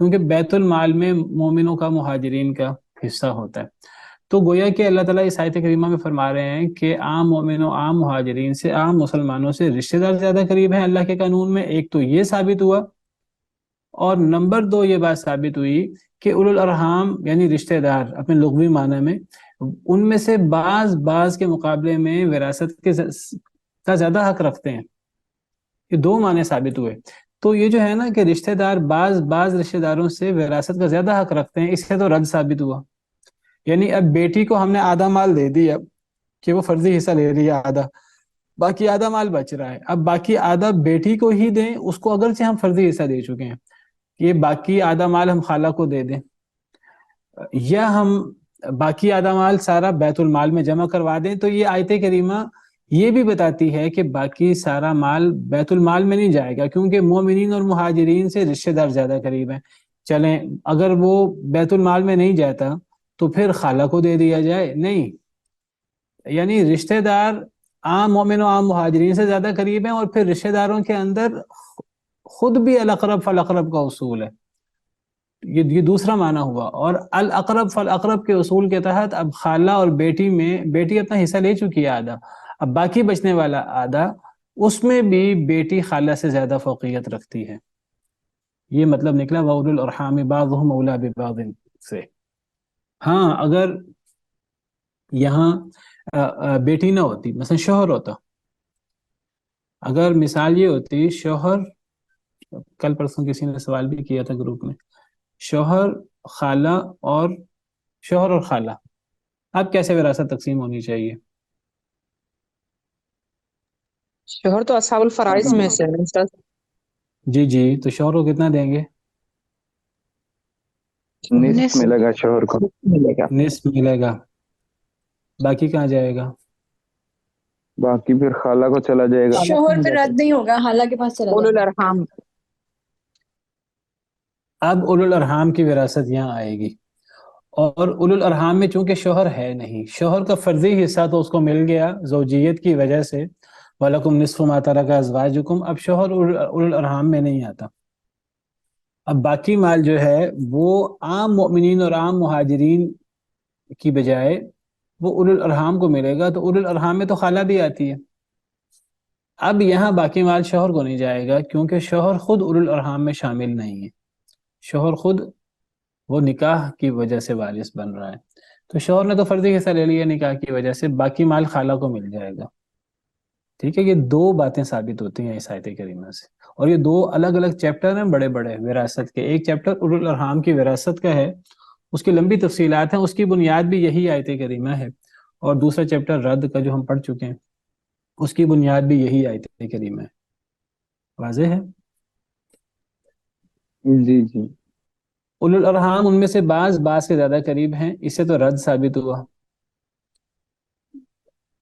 کیونکہ بیت المال میں مومنوں کا مہاجرین کا حصہ ہوتا ہے. تو گویا کہ اللہ تعالیٰ اس آیت کریمہ میں فرما رہے ہیں کہ عام مومنوں عام مہاجرین سے عام مسلمانوں سے رشتہ دار زیادہ قریب ہیں اللہ کے قانون میں. ایک تو یہ ثابت ہوا، اور نمبر دو یہ بات ثابت ہوئی کہ اولو الارحام یعنی رشتہ دار اپنے لغوی معنی میں ان میں سے بعض کے مقابلے میں وراثت کا زیادہ حق رکھتے ہیں. یہ دو معنی ثابت ہوئے. تو یہ جو ہے نا کہ رشتہ دار بعض رشتہ داروں سے وراثت کا زیادہ حق رکھتے ہیں، اس سے تو رد ثابت ہوا. یعنی اب بیٹی کو ہم نے آدھا مال دے دیا کہ وہ فرضی حصہ لے رہی ہے آدھا، باقی آدھا مال بچ رہا ہے. اب باقی آدھا بیٹی کو ہی دیں، اس کو اگرچہ ہم فرضی حصہ دے چکے ہیں، یہ باقی آدھا مال ہم خالہ کو دے دیں، یا ہم باقی آدھا مال سارا بیت المال میں جمع کروا دیں. تو یہ آیت کریمہ یہ بھی بتاتی ہے کہ باقی سارا مال بیت المال میں نہیں جائے گا، کیونکہ مومنین اور مہاجرین سے رشتہ دار زیادہ قریب ہیں. چلیں اگر وہ بیت المال میں نہیں جاتا تو پھر خالہ کو دے دیا جائے، نہیں. یعنی رشتہ دار عام مومن و عام مہاجرین سے زیادہ قریب ہیں، اور پھر رشتہ داروں کے اندر خود بھی الاقرب فالاقرب کا اصول ہے. یہ دوسرا معنی ہوا. اور الاقرب فالاقرب کے اصول کے تحت اب خالہ اور بیٹی میں بیٹی اپنا حصہ لے چکی ہے آدھا، اب باقی بچنے والا آدھا اس میں بھی بیٹی خالہ سے زیادہ فوقیت رکھتی ہے. یہ مطلب نکلا وَأُولُو الْأَرْحَامِ بَعْضُهُمْ أَوْلَىٰ بِبَعْضٍ سے. ہاں اگر یہاں بیٹی نہ ہوتی، مثلا شوہر ہوتا، اگر مثال یہ ہوتی شوہر، کل پرسوں کسی نے سوال بھی کیا تھا گروپ میں، شوہر خالہ اور شوہر اور خالہ، اب کیسے وراثت تقسیم ہونی چاہیے؟ شوہر تو اصحاب الفرائض میں سے ہے استاذ. جی تو شوہر کو کتنا دیں گے؟ نصف ملے گا شوہر کو. ملے گا. نصف ملے گا. باقی کہاں جائے گا؟ باقی پھر خالہ کو چلا جائے گا. شوہر پہ رد نہیں ہوگا، خالہ کے پاس چلا اولو جائے گا. الارحام. اب اولو الارحام کی وراثت یہاں آئے گی، اور اولو الارحام میں چونکہ شوہر ہے نہیں، شوہر کا فرضی حصہ تو اس کو مل گیا زوجیت کی وجہ سے، وَلَكُمْ نِصْفُ مَا تَرَكَ أَزْوَاجُكُمْ. اب شوہر اولو الارحام میں نہیں آتا. اب باقی مال جو ہے وہ عام مؤمنین اور عام مہاجرین کی بجائے وہ اولو الارحام کو ملے گا. تو اولو الارحام میں تو خالہ بھی آتی ہے. اب یہاں باقی مال شوہر کو نہیں جائے گا، کیونکہ شوہر خود اولو الارحام میں شامل نہیں ہے. شوہر خود وہ نکاح کی وجہ سے وارث بن رہا ہے، تو شوہر نے تو فرضی حصہ لے لیا نکاح کی وجہ سے، باقی مال خالہ کو مل جائے گا. ٹھیک ہے، یہ دو باتیں ثابت ہوتی ہیں اس آیت کریمہ سے. اور یہ دو الگ الگ چیپٹر ہیں بڑے بڑے وراثت کے. ایک چیپٹر اولو الارحام کی وراثت کا ہے، اس کی لمبی تفصیلات ہیں، اس کی بنیاد بھی یہی آیت کریمہ ہے. اور دوسرا چیپٹر رد کا جو ہم پڑھ چکے ہیں، اس کی بنیاد بھی یہی آیت کریمہ ہے. واضح ہے؟ جی اولو الارحام ان میں سے بعض سے زیادہ قریب ہیں، اس سے تو رد ثابت ہوا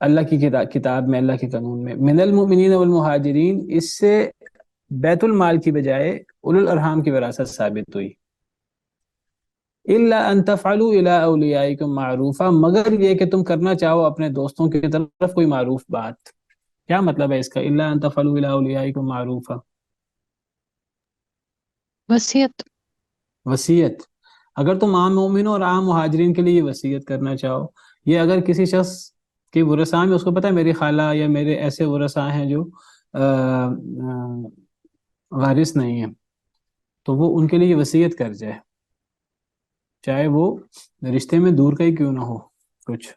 اللہ کی کتاب میں، اللہ کے قانون میں. من المؤمنین والمہاجرین، اس سے بیت المال کی بجائے اولو الارحام کی وراثت ثابت ہوئی. الا ان تفعلوا الى اولیائکم معروفا، مگر یہ کہ تم کرنا چاہو اپنے دوستوں کی طرف کوئی معروف بات. کیا مطلب ہے اس کا الا ان تفعلوا الى اولیائکم معروفا؟ وصیت. اگر تم عام مومنوں اور عام مہاجرین کے لیے یہ وصیت کرنا چاہو، یہ اگر کسی شخص کے ورثاء میں اس کو پتہ ہے میری خالہ یا میرے ایسے ورثاء ہیں جو وارث نہیں ہیں، تو وہ ان کے لیے وصیت کر جائے، چاہے وہ رشتے میں دور کا ہی کیوں نہ ہو کچھ،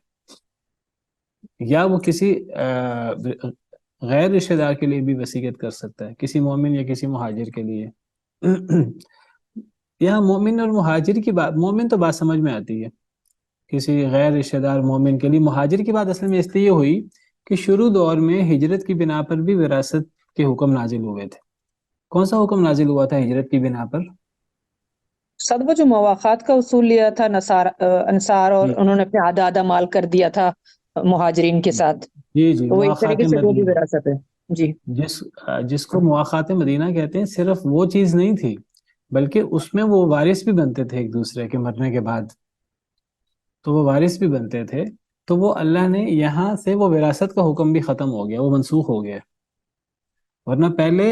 یا وہ کسی غیر رشتہ دار کے لیے بھی وصیت کر سکتا ہے، کسی مومن یا کسی مہاجر کے لیے. یہاں مومن اور مہاجر کی بات، مومن تو بات سمجھ میں آتی ہے، کسی غیر رشتہ دار مومن کے لیے. مہاجر کی بات اصل میں اس لیے ہوئی کہ شروع دور میں ہجرت کی بنا پر بھی وراثت کے حکم نازل ہوئے تھے. کون سا حکم نازل ہوا تھا ہجرت کی بنا پر؟ سب وہ جو مواخات کا اصول لیا تھا انصار، اور انہوں نے اپنے آدھا آدھا مال کر دیا تھا مہاجرین کے ساتھ. جی تو وہ ایک مواخات طریقے سے وہ بھی مدینہ، وراثت ہے. جی جس کو مواخات مدینہ کہتے ہیں، صرف وہ چیز نہیں تھی بلکہ اس میں وہ وارث بھی بنتے تھے ایک دوسرے کے مرنے کے بعد، تو وہ وارث بھی بنتے تھے. تو وہ اللہ نے یہاں سے وہ وراثت کا حکم بھی ختم ہو گیا، وہ منسوخ ہو گیا. ورنہ پہلے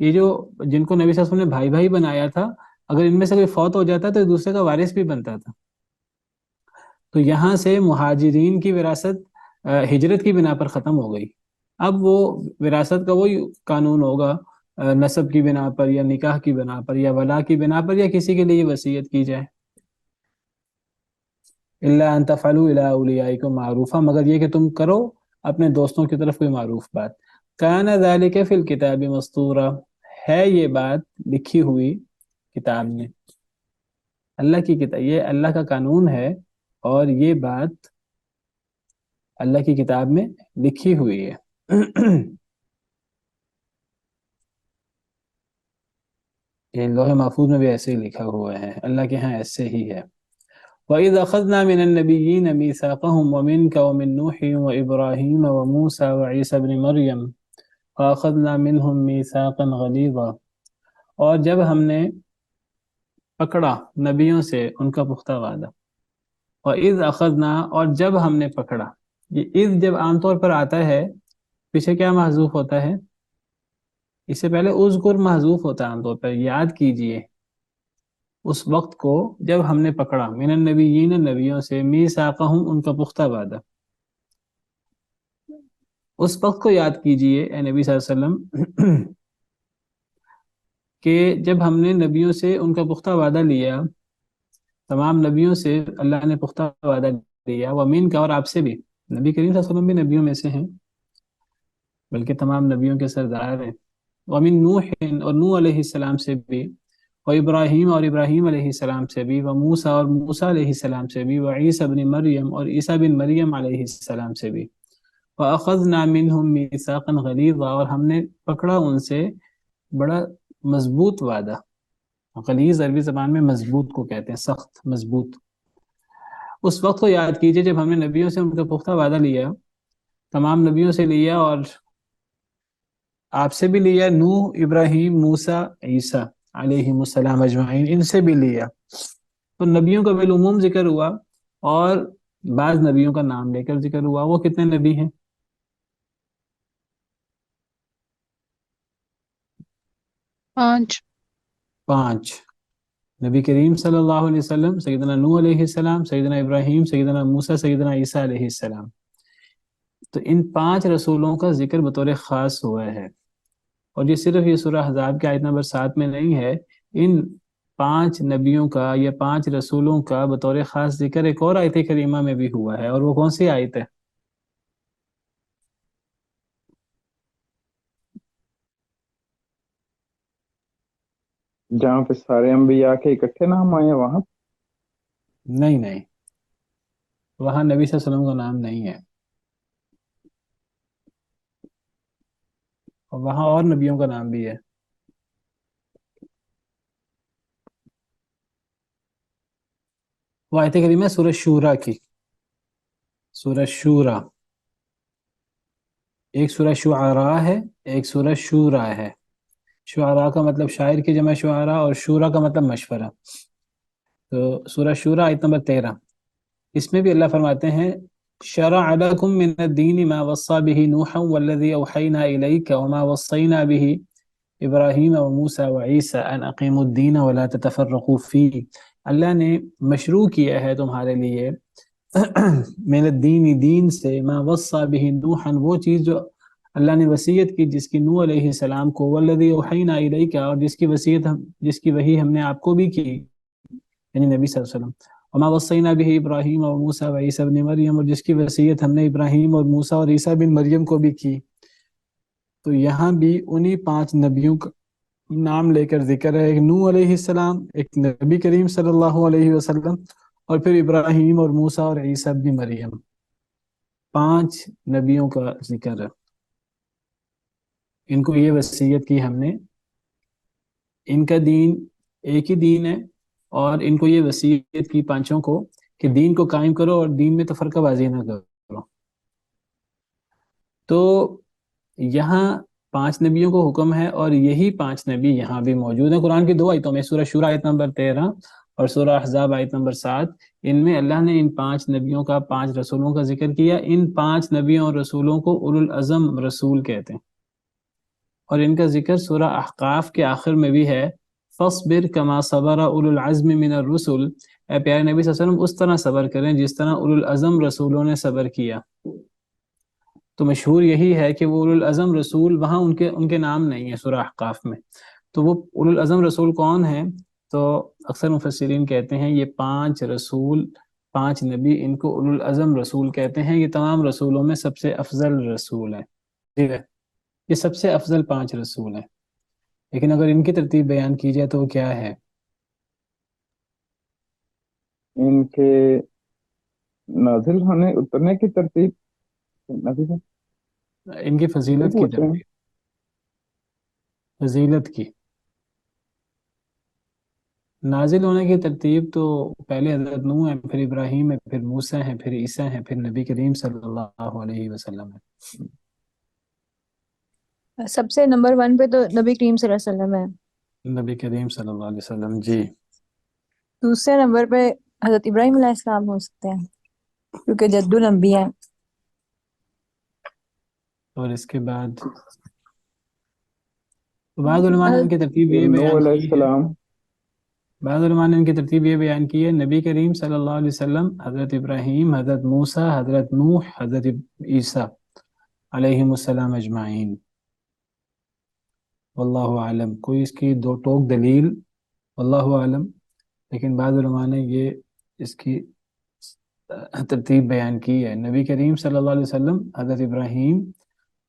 یہ جو جن کو نبی صلی اللہ علیہ وسلم نے بھائی بھائی بنایا تھا، اگر ان میں سے کوئی فوت ہو جاتا تو ایک دوسرے کا وارث بھی بنتا تھا. تو یہاں سے مہاجرین کی وراثت ہجرت کی بنا پر ختم ہو گئی. اب وہ وراثت کا وہی قانون ہوگا نسب کی بنا پر یا نکاح کی بنا پر یا ولا کی بنا پر یا کسی کے لیے وصیت کی جائے. الا ان تفعلوا الى اولیائکم معروفا، مگر یہ کہ تم کرو اپنے دوستوں کی طرف کوئی معروف بات. کان ذلک فی الکتاب مسطورا، ہے یہ بات لکھی ہوئی کتاب میں. اللہ کی کتاب، یہ اللہ کا قانون ہے اور یہ بات اللہ کی کتاب میں لکھی ہوئی ہے. یہ لوح محفوظ میں بھی ایسے ہی لکھا ہوا ہے، اللہ کے ہاں ایسے ہی ہے. وَإِذْ أَخَذْنَا مِنَ النَّبِيِّينَ مِيثَاقَهُمْ وَمِنْكَ وَمِن نُوحٍ وَإِبْرَاهِيمَ وَمُوسَى وَعِيسَى ابْنِ مَرْيَمَ وَأَخَذْنَا مِنْهُمْ مِيثَاقًا غَلِيظًا، اور جب ہم نے پکڑا نبیوں سے ان کا پختہ وعدہ. وَإِذْ أَخَذْنَا، اور جب ہم نے پکڑا. یہ اذ جب عام طور پر آتا ہے پیچھے کیا محذوف ہوتا ہے؟ اس سے پہلے اذکر محذوف ہوتا ہے عام طور پر. یاد کیجئے اس وقت کو جب ہم نے پکڑا من النبیین، نبیوں سے، میثاقہم، ان کا پختہ وعدہ. اس وقت کو یاد کیجئے اے نبی صلی اللہ علیہ وسلم کہ جب ہم نے نبیوں سے ان کا پختہ وعدہ لیا، تمام نبیوں سے اللہ نے پختہ وعدہ لیا. ومن کا، اور آپ سے بھی. نبی کریم صلی اللہ علیہ وسلم بھی نبیوں میں سے ہیں، بلکہ تمام نبیوں کے سردار ہیں. ومن نوح، اور نوح علیہ السلام سے بھی. وابراہیم، اور ابراہیم علیہ السلام سے بھی. وموسیٰ، اور موسیٰ علیہ السلام سے بھی. وعیسیٰ ابن مریم، اور عیسیٰ بن مریم علیہ السلام سے بھی. وَأَخَذْنَا مِنْهُمْ مِيثَاقًا غَلِيظًا، اور ہم نے پکڑا ان سے بڑا مضبوط وعدہ. غلیظ عربی زبان میں مضبوط کو کہتے ہیں، سخت، مضبوط. اس وقت کو یاد کیجئے جب ہم نے نبیوں سے ان کا پختہ وعدہ لیا، تمام نبیوں سے لیا، اور آپ سے بھی لیا، نوح، ابراہیم، موسیٰ، عیسیٰ علیہ السلام اجمعین، ان سے بھی لیا. تو نبیوں کا بالعموم ذکر ہوا اور بعض نبیوں کا نام لے کر ذکر ہوا. وہ کتنے نبی ہیں؟ 5. 5. نبی کریم صلی اللہ علیہ وسلم، سیدنا نوح علیہ السلام، سیدنا ابراہیم، سیدنا موسیٰ، سیدنا عیسیٰ علیہ السلام. تو ان 5 رسولوں کا ذکر بطور خاص ہوا ہے. اور یہ صرف یہ سورہ احزاب کے آیت نمبر 7 میں نہیں ہے، ان 5 نبیوں کا یا 5 رسولوں کا بطور خاص ذکر ایک اور آیت کریمہ میں بھی ہوا ہے. اور وہ کون سی آیت ہے؟ جہاں پہ سارے انبیاء کے اکٹھے نام آئے ہیں وہاں؟ نہیں نہیں، وہاں نبی صلی اللہ علیہ وسلم کا نام نہیں ہے، اور وہاں اور نبیوں کا نام بھی ہے. وہ آیت کریمہ سورہ شورا کی، سورہ شورا. ایک سورہ شعراء ہے، ایک سورہ شورا ہے. شعراء کا مطلب شاعر کی جمع شعراء، اور شورا کا مطلب مشورہ. تو سورہ شورا آیت نمبر 13، اس میں بھی اللہ فرماتے ہیں شرع لکم من الدین ما وصى به نوحا والذی اوحینا الیک وما وصینا به ابراہیم وموسیٰ وعیسیٰ ان اقیموا الدین ولا تتفرقوا فیہ. اللہ نے مشروع کیا ہے تمہارے لیے من الدین، دین سے، ما وصى به نوحا، وہ چیز جو اللہ نے وصیت کی جس کی نوح علیہ السلام کو، والذی اوحینا الیک، اور جس کی وحی ہم نے آپ کو بھی کی، یعنی نبی صلی اللہ علیہ وسلم. وما وصینا به ابراہیم اور موسیٰ و عیسیٰ ابن مریم، اور جس کی وصیت ہم نے ابراہیم اور موسیٰ اور عیسیٰ بن مریم کو بھی کی. تو یہاں بھی انہی 5 نبیوں کا نام لے کر ذکر ہے. ایک نوح علیہ السلام، ایک نبی کریم صلی اللہ علیہ وسلم، اور پھر ابراہیم اور موسیٰ اور عیسیٰ بن مریم. 5 نبیوں کا ذکر ہے. ان کو یہ وصیت کی ہم نے، ان کا دین ایک ہی دین ہے، اور ان کو یہ وصیت کی 5 کو کہ دین کو قائم کرو اور دین میں تفرقہ بازی نہ کرو. تو یہاں 5 نبیوں کو حکم ہے، اور یہی 5 نبی یہاں بھی موجود ہیں. قرآن کی 2 آیتوں میں، سورہ شورا آیت نمبر 13 اور سورہ احزاب آیت نمبر 7، ان میں اللہ نے ان 5 نبیوں کا، 5 رسولوں کا ذکر کیا. ان 5 نبیوں اور رسولوں کو اولو العزم رسول کہتے ہیں. اور ان کا ذکر سورہ احقاف کے آخر میں بھی ہے، فَاصْبِرْ كَمَا صَبَرَ أُولُو الْعَزْمِ مِنَ الرُّسُلِ، اے پیارے نبی صلی اللہ علیہ وسلم اس طرح صبر کریں جس طرح اولو العزم رسولوں نے صبر کیا۔ تو مشہور یہی ہے کہ وہ اولو العزم رسول وہاں ان کے نام نہیں ہے سورہ احقاف میں، تو وہ اولو العزم رسول کون ہیں؟ تو اکثر مفسرین کہتے ہیں یہ 5 رسول، 5 نبی، ان کو اولو العزم رسول کہتے ہیں۔ یہ تمام رسولوں میں سب سے افضل رسول ہیں، ٹھیک ہے، یہ سب سے افضل 5 رسول ہیں۔ لیکن اگر ان کی ترتیب بیان کی جائے تو وہ کیا ہے؟ ان کے نازل ہونے اترنے کی ترتیب، نبی صاحب ان کی یہ فضیلت کی پوچھ رہے ہیں۔ ترتیب، فضیلت کی نازل ہونے کی ترتیب تو پہلے حضرت نوح ہے، پھر ابراہیم ہے، پھر موسیٰ ہے، پھر عیسیٰ ہے، پھر نبی کریم صلی اللہ علیہ وسلم ہے۔ سب سے نمبر 1 پہ تو نبی کریم صلی اللہ علیہ وسلم ہے، نبی کریم صلی اللہ علیہ وسلم، جی۔ دوسرے نمبر پہ حضرت ابراہیم علیہ السلام ہو سکتے ہیں کیونکہ جد الانبیاء ہیں۔ اور اس کے بعد بعض علماء نے ان کی ترتیب یہ نوح بیان علیہ کی ہے، السلام، بعض علماء نے ان کی ترتیب یہ بیان کی ہے، نبی کریم صلی اللہ علیہ وسلم، حضرت ابراہیم، حضرت موسیٰ، حضرت نوح، حضرت عیسیٰ علیہم السلام اجمعین۔ واللہ عالم، کوئی اس کی دو ٹوک دلیل، واللہ عالم، لیکن بعض علماء نے یہ اس کی ترتیب بیان کی ہے، نبی کریم صلی اللہ علیہ وسلم، حضرت ابراہیم،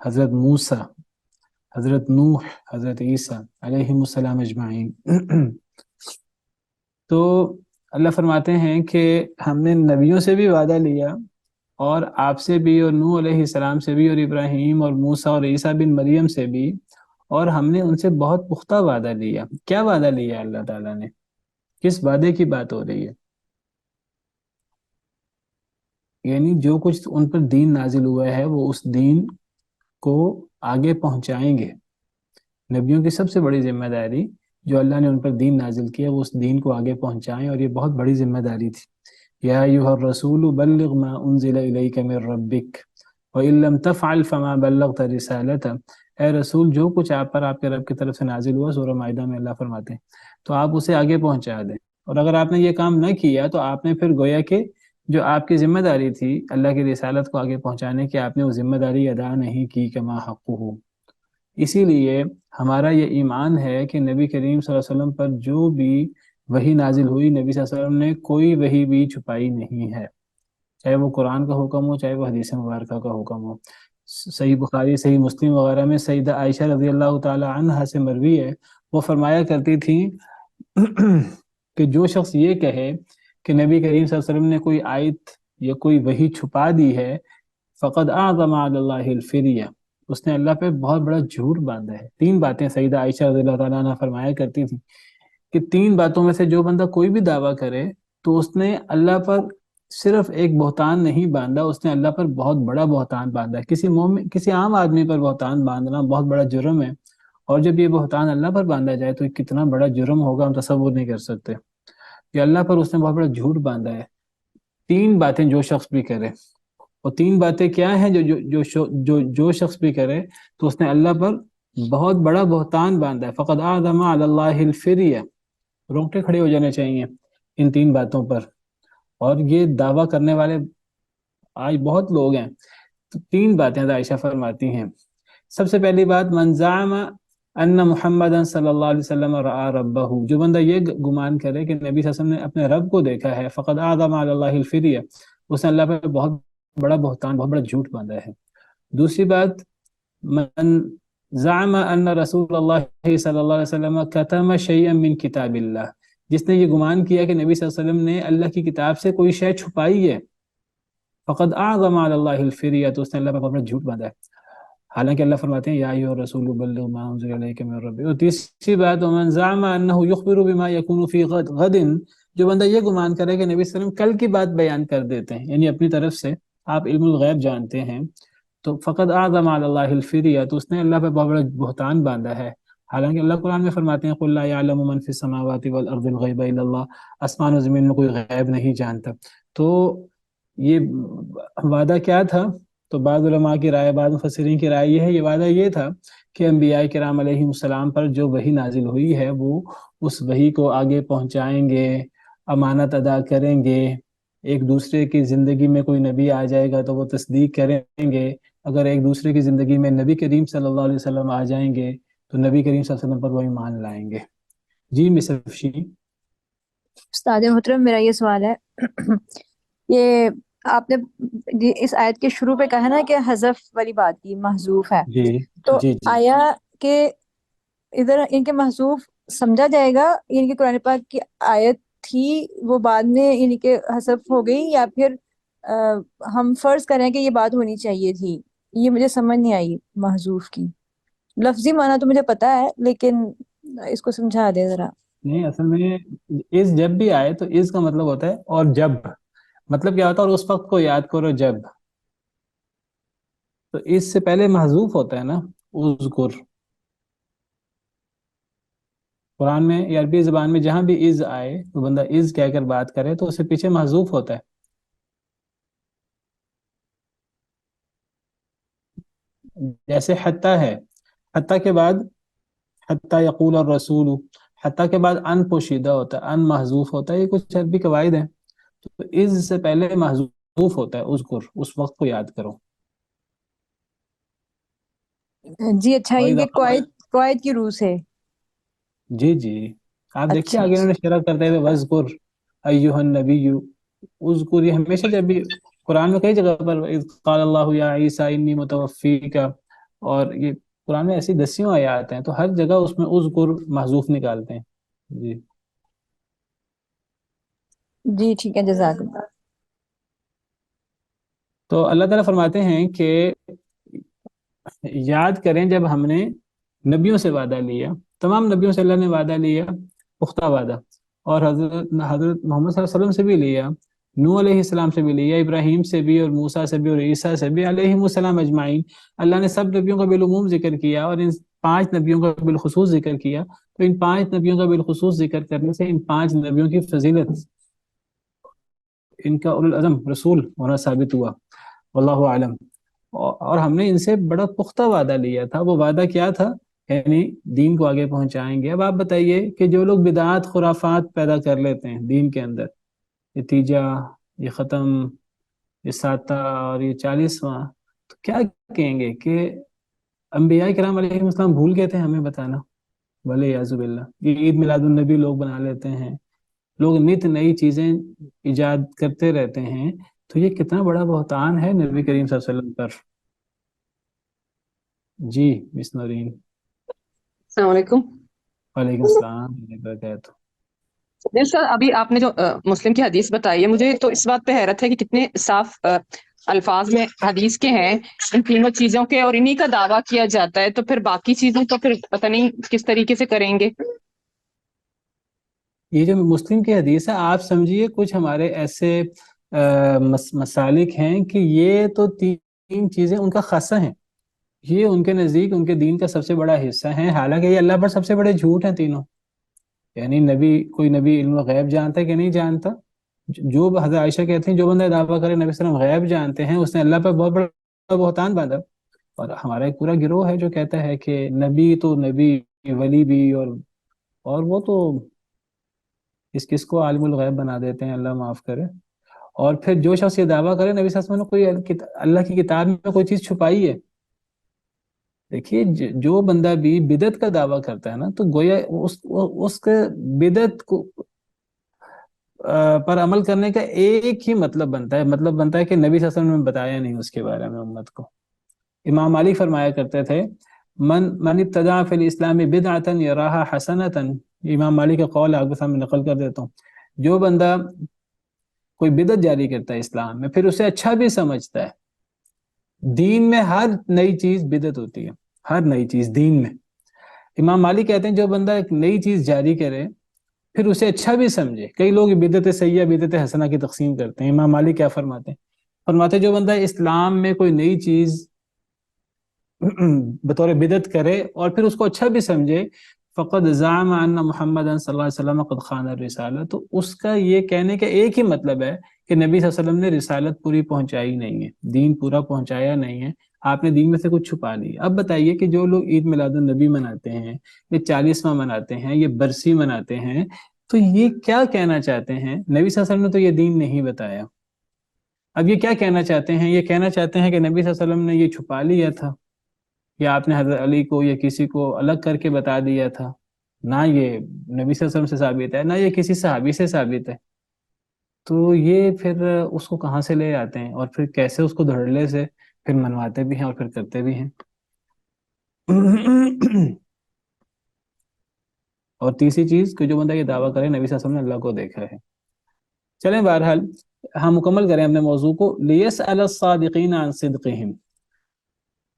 حضرت موسیٰ، حضرت نوح، حضرت عیسیٰ علیہم السلام اجمعین۔ تو اللہ فرماتے ہیں کہ ہم نے نبیوں سے بھی وعدہ لیا، اور آپ سے بھی، اور نوح علیہ السلام سے بھی، اور ابراہیم اور موسیٰ اور عیسیٰ بن مریم سے بھی، اور ہم نے ان سے بہت پختہ وعدہ لیا۔ کیا وعدہ لیا اللہ تعالیٰ نے؟ کس وعدے کی بات ہو رہی ہے؟ یعنی جو کچھ ان پر دین نازل ہوا ہے وہ اس دین کو آگے پہنچائیں گے۔ نبیوں کی سب سے بڑی ذمہ داری جو اللہ نے ان پر دین نازل کیا وہ اس دین کو آگے پہنچائیں، اور یہ بہت بڑی ذمہ داری تھی۔ یا ایھا الرسول بلغ ما انزل الیک من ربک وان لم تفعل فما بلغت رسالتہ، اے رسول جو کچھ آپ پر آپ کے رب کی طرف سے نازل ہوا، سورہ مائدہ میں اللہ فرماتے ہیں، تو آپ اسے آگے پہنچا دیں، اور اگر آپ نے یہ کام نہ کیا تو آپ نے پھر گویا کہ جو آپ کی ذمہ داری تھی اللہ کی رسالت کو آگے پہنچانے کی، آپ نے وہ ذمہ داری ادا نہیں کی کما حقہ۔ اسی لیے ہمارا یہ ایمان ہے کہ نبی کریم صلی اللہ علیہ وسلم پر جو بھی وحی نازل ہوئی، نبی صلی اللہ علیہ وسلم نے کوئی وحی بھی چھپائی نہیں ہے، چاہے وہ قرآن کا حکم ہو، چاہے وہ حدیث مبارکہ کا حکم ہو۔ صحیح بخاری، صحیح مسلم وغیرہ میں سیدہ عائشہ رضی اللہ تعالی عنہا سے مروی ہے، وہ فرمایا کرتی تھیں کہ جو شخص یہ کہے کہ نبی کریم صلی اللہ علیہ وسلم نے کوئی آیت یا کوئی وحی چھپا دی ہے، فقد اعظم علی اللہ الفریہ، اس نے اللہ پہ بہت بڑا جھوٹ باندھا ہے۔ 3 باتیں سیدہ عائشہ رضی اللہ تعالیٰ عنہ فرمایا کرتی تھی کہ 3 باتوں میں سے جو بندہ کوئی بھی دعویٰ کرے تو اس نے اللہ پر صرف ایک بہتان نہیں باندھا، اس نے اللہ پر بہت بڑا بہتان باندھا ہے۔ کسی عام آدمی پر بہتان باندھنا بہت بڑا جرم ہے، اور جب یہ بہتان اللہ پر باندھا جائے تو کتنا بڑا جرم ہوگا ہم تصور نہیں کر سکتے کہ اللہ پر اس نے بہت بڑا جھوٹ باندھا ہے۔ 3 باتیں جو شخص بھی کرے، اور 3 باتیں کیا ہیں جو شخص بھی کرے تو اس نے اللہ پر بہت بڑا بہتان باندھا ہے۔ فقد اعظم علی اللہ الفریہ، رونگٹے کھڑے ہو جانے چاہیے ان 3 باتوں پر، اور یہ دعویٰ کرنے والے آج بہت لوگ ہیں۔ تو 3 باتیں عائشہ فرماتی ہیں۔ سب سے پہلی بات، من زعم ان محمد صلی اللہ علیہ وسلم رأى ربہ، جو بندہ یہ گمان کرے کہ نبی صلی اللہ علیہ وسلم نے اپنے رب کو دیکھا ہے، فقد اعظم علی اللہ الفریہ، اس نے اللہ پہ بہت بڑا بہتان، بہت بڑا جھوٹ باندھا ہے۔ دوسری بات، من زعم ان رسول اللہ صلی اللہ علیہ وسلم کتم شیئا من کتاب اللہ، جس نے یہ گمان کیا کہ نبی صلی اللہ علیہ وسلم نے اللہ کی کتاب سے کوئی شے چھپائی ہے، فقد اعظم علی اللہ الفریہ، تو اس نے اللہ پر بہت بڑا جھوٹ باندھا ہے۔ حالانکہ اللہ فرماتے ہیں یا ایھا الرسول بلغ ما انزل الیک من ربک۔ اور تیسری بات، ومن زعم انہ یخبر بما یکون فی غد، جو بندہ یہ گمان کرے کہ نبی صلی اللہ علیہ وسلم کل کی بات بیان کر دیتے ہیں، یعنی اپنی طرف سے آپ علم الغیب جانتے ہیں، تو فقد اعظم علی اللہ الفریہ، تو اس نے اللہ پہ بہت بڑا بہتان باندھا ہے۔ حالانکہ اللہ قرآن میں فرماتے ہیں قل لا یعلم من فی السماوات والارض الغیب الا اللہ، آسمان و زمین میں کوئی غیب نہیں جانتا۔ تو یہ وعدہ کیا تھا؟ تو بعض علماء کی رائے، بعض مفسرین کی رائے یہ ہے، یہ وعدہ یہ تھا کہ انبیاء کرام علیہ السلام پر جو وحی نازل ہوئی ہے وہ اس وحی کو آگے پہنچائیں گے، امانت ادا کریں گے، ایک دوسرے کی زندگی میں کوئی نبی آ جائے گا تو وہ تصدیق کریں گے، اگر ایک دوسرے کی زندگی میں نبی کریم صلی اللہ علیہ وسلم آ جائیں گے تو نبی کریم صلی اللہ علیہ وسلم پر وہ ایمان لائیں گے۔ جی مس افشین۔ استاد محترم، میرا یہ سوال ہے یہ آپ نے اس آیت کے شروع پہ کہا نا کہ حذف والی بات کی، محذوف ہے، جی تو جی جی آیا کہ ادھر ان کے محذوف سمجھا جائے گا، یعنی کہ قرآن پاک کی آیت تھی وہ بعد میں یعنی کہ حذف ہو گئی، یا پھر ہم فرض کریں کہ یہ بات ہونی چاہیے تھی؟ یہ مجھے سمجھ نہیں آئی محذوف کی لفظی معنی تو مجھے پتا ہے، لیکن اس کو سمجھا دے ذرا۔ نہیں، اصل میں اس جب بھی آئے تو اس کا مطلب ہوتا ہے اور جب، مطلب کیا ہوتا ہے اور اس وقت کو یاد کرو جب، تو اس سے پہلے محذوف ہوتا ہے نا اذکر۔ قرآن میں یا عربی زبان میں جہاں بھی از آئے تو بندہ از کہہ کر بات کرے تو اس سے پیچھے محذوف ہوتا ہے۔ جیسے حتیٰ ہے، حتیٰ کے بعد حتیٰ یقول الرسول، حتیٰ کے بعد ان پوشیدہ ہوتا ہے، ان محذوف ہوتا ہے، یہ کچھ عربی قواعد ہیں۔ تو از سے پہلے محذوف ہوتا ہے اذکر، اس وقت کو یاد کرو۔ جی اچھا، اور ان اذا کے قواعد کی روح سے۔ جی جی، آپ دیکھیے اچھا آگے انہوں نے شرح کرتے ہوئے وذکر ایھا النبی، اذکر، یہ ہمیشہ جب بھی قرآن میں کئی جگہ پر اذ قال اللہ یا عیسیٰ انی متوفیک، اور یہ قرآن میں ایسی دسیوں آیات ہیں تو ہر جگہ اس میں اذکر محذوف نکالتے ہیں۔ جی جی ٹھیک ہے، جزاک اللہ۔ تو اللہ تعالیٰ فرماتے ہیں کہ یاد کریں جب ہم نے نبیوں سے وعدہ لیا، تمام نبیوں سے اللہ نے وعدہ لیا، پختہ وعدہ، اور حضرت محمد صلی اللہ علیہ وسلم سے بھی لیا، نوح علیہ السلام سے بھی لیا، ابراہیم سے بھی، اور موسیٰ سے بھی، اور عیسیٰ سے بھی علیہ السلام اجمعین۔ اللہ نے سب نبیوں کا بالعموم ذکر کیا اور ان 5 نبیوں کا بالخصوص ذکر کیا، تو ان 5 نبیوں کا بالخصوص ذکر کرنے سے ان 5 نبیوں کی فضیلت، ان کا اولو العزم رسول ہونا ثابت ہوا، واللہ اعلم۔ اور ہم نے ان سے بڑا پختہ وعدہ لیا تھا، وہ وعدہ کیا تھا؟ یعنی دین کو آگے پہنچائیں گے۔ اب آپ بتائیے کہ جو لوگ بدعات خرافات پیدا کر لیتے ہیں دین کے اندر، یہ تیجا، یہ ختم، یہ ساتہ، اور یہ 40واں، تو کیا کہیں گے کہ انبیاء کرام علیہ السلام بھول گئے تھے ہمیں بتانا؟ بھلے یعوذ باللہ، یہ عید میلاد النبی لوگ بنا لیتے ہیں، لوگ نت نئی چیزیں ایجاد کرتے رہتے ہیں، تو یہ کتنا بڑا بہتان ہے نبی کریم صلی اللہ علیہ وسلم پر۔ جی مس نورین۔ السلام علیکم۔ وعلیکم السلام ورحمۃ اللہ وبرکاتہ۔ نہیں سر، ابھی آپ نے جو مسلم کی حدیث بتائی ہے، مجھے تو اس بات پہ حیرت ہے کہ کتنے صاف الفاظ میں حدیث کے ہیں ان تینوں چیزوں کے، اور انہی کا دعویٰ کیا جاتا ہے، تو پھر باقی چیزیں تو پھر پتہ نہیں کس طریقے سے کریں گے۔ یہ جو مسلم کی حدیث ہے، آپ سمجھیے کچھ ہمارے ایسے مسالک ہیں کہ یہ تو 3 چیزیں ان کا خاصہ ہیں، یہ ان کے نزدیک ان کے دین کا سب سے بڑا حصہ ہیں، حالانکہ یہ اللہ پر سب سے بڑے جھوٹ ہیں تینوں۔ یعنی کوئی نبی علم غیب جانتا ہے کہ نہیں جانتا؟ جو حضرت عائشہ کہتے ہیں جو بندہ دعویٰ کرے نبی صلی اللہ علیہ وسلم غیب جانتے ہیں، اس نے اللہ پر بہت بڑا بہتان باندھا۔ اور ہمارا ایک پورا گروہ ہے جو کہتا ہے کہ نبی تو نبی، ولی بھی، اور وہ تو کس کو عالم الغیب بنا دیتے ہیں، اللہ معاف کرے۔ اور پھر جو شخص یہ دعویٰ کرے نبی صلی اللہ علیہ وسلم نے کوئی اللہ کی کتاب میں کوئی چیز چھپائی ہے، دیکھیے جو بندہ بھی بدعت کا دعویٰ کرتا ہے نا، تو گویا اس کے بدعت کو پر عمل کرنے کا ایک ہی مطلب بنتا ہے کہ نبی صلی اللہ علیہ وسلم نے بتایا نہیں اس کے بارے میں امت کو۔ امام مالک فرمایا کرتے تھے من ابتدع فی الاسلام بدعتا یراہا حسنتا، امام مالک کا قول آپ کے سامنے نقل کر دیتا ہوں، جو بندہ کوئی بدعت جاری کرتا ہے اسلام میں پھر اسے اچھا بھی سمجھتا ہے، دین میں ہر نئی چیز بدعت ہوتی ہے، ہر نئی چیز دین میں۔ امام مالک کہتے ہیں جو بندہ ایک نئی چیز جاری کرے پھر اسے اچھا بھی سمجھے، کئی لوگ بدعت سیئہ بدعت حسنہ کی تقسیم کرتے ہیں، امام مالک کیا فرماتے ہیں؟ فرماتے ہیں جو بندہ اسلام میں کوئی نئی چیز بطور بدعت کرے اور پھر اس کو اچھا بھی سمجھے، فقد زعم ان محمد صلی اللہ علیہ وسلم قد خان الرسالہ، تو اس کا یہ کہنے کا ایک ہی مطلب ہے کہ نبی صلی اللہ علیہ وسلم نے رسالت پوری پہنچائی نہیں ہے، دین پورا پہنچایا نہیں ہے، آپ نے دین میں سے کچھ چھپا لیا۔ اب بتائیے کہ جو لوگ عید میلاد النبی مناتے ہیں، یہ 40واں مناتے ہیں، یہ برسی مناتے ہیں، تو یہ کیا کہنا چاہتے ہیں؟ نبی صلی اللہ علیہ وسلم نے تو یہ دین نہیں بتایا۔ اب یہ کیا کہنا چاہتے ہیں؟ یہ کہنا چاہتے ہیں کہ نبی صلی اللہ علیہ وسلم نے یہ چھپا لیا تھا، یا آپ نے حضرت علی کو یا کسی کو الگ کر کے بتا دیا تھا۔ نہ یہ نبی صلی اللہ علیہ وسلم سے ثابت ہے، نہ یہ کسی صحابی سے ثابت ہے۔ تو یہ پھر اس کو کہاں سے لے آتے ہیں، اور پھر کیسے اس کو دھڑلے سے پھر منواتے بھی ہیں اور پھر کرتے بھی ہیں۔ اور تیسری چیز کہ جو بندہ یہ دعویٰ کرے نبی صلی اللہ علیہ وسلم نے اللہ کو دیکھا ہے۔ چلیں بہرحال ہم مکمل کریں اپنے موضوع کو۔ لِيَسْأَلَ الصَّادِقِينَ عَنْ صِدْقِهِمْ،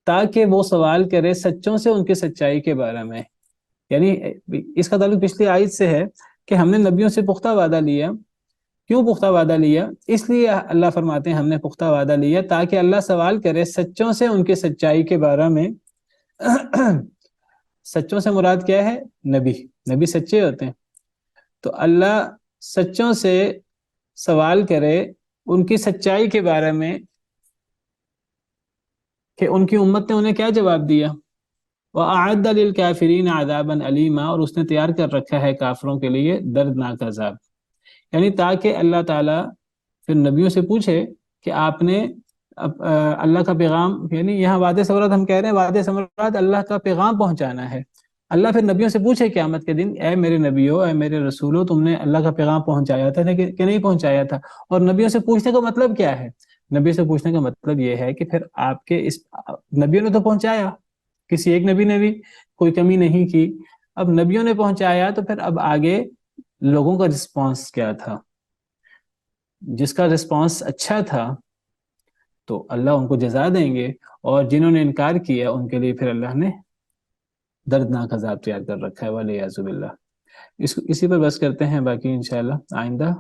تاکہ وہ سوال کرے سچوں سے ان کی سچائی کے بارے میں۔ یعنی اس کا تعلق پچھلی آیت سے ہے کہ ہم نے نبیوں سے پختہ وعدہ لیا۔ کیوں پختہ وعدہ لیا؟ اس لیے اللہ فرماتے ہیں ہم نے پختہ وعدہ لیا تاکہ اللہ سوال کرے سچوں سے ان کی سچائی کے بارے میں۔ سچوں سے مراد کیا ہے؟ نبی سچے ہوتے ہیں، تو اللہ سچوں سے سوال کرے ان کی سچائی کے بارے میں کہ ان کی امت نے انہیں کیا جواب دیا۔ وَأَعَدَّ لِلْكَافِرِينَ عَذَابًا أَلِيمًا، اور اس نے تیار کر رکھا ہے کافروں کے لیے دردناک عذاب۔ یعنی تاکہ اللہ تعالیٰ پھر نبیوں سے پوچھے کہ آپ نے اللہ کا پیغام، یعنی یہاں وعدے سمرات ہم کہہ رہے ہیں، وعدے سمرات اللہ کا پیغام پہنچانا ہے۔ اللہ پھر نبیوں سے پوچھے قیامت کے دن، اے میرے نبیوں، اے میرے رسولوں، تم نے اللہ کا پیغام پہنچایا تھا کہ نہیں پہنچایا تھا؟ اور نبیوں سے پوچھنے کا مطلب کیا ہے؟ نبی سے پوچھنے کا مطلب یہ ہے کہ پھر آپ کے اس نبیوں نے تو پہنچایا، کسی ایک نبی نے بھی کوئی کمی نہیں کی، اب نبیوں نے پہنچایا تو پھر اب آگے لوگوں کا رسپانس کیا تھا؟ جس کا رسپانس اچھا تھا تو اللہ ان کو جزا دیں گے، اور جنہوں نے انکار کیا ان کے لیے پھر اللہ نے دردناک عذاب تیار کر رکھا ہے، والعیاذ باللہ۔ اسی پر بس کرتے ہیں، باقی انشاءاللہ آئندہ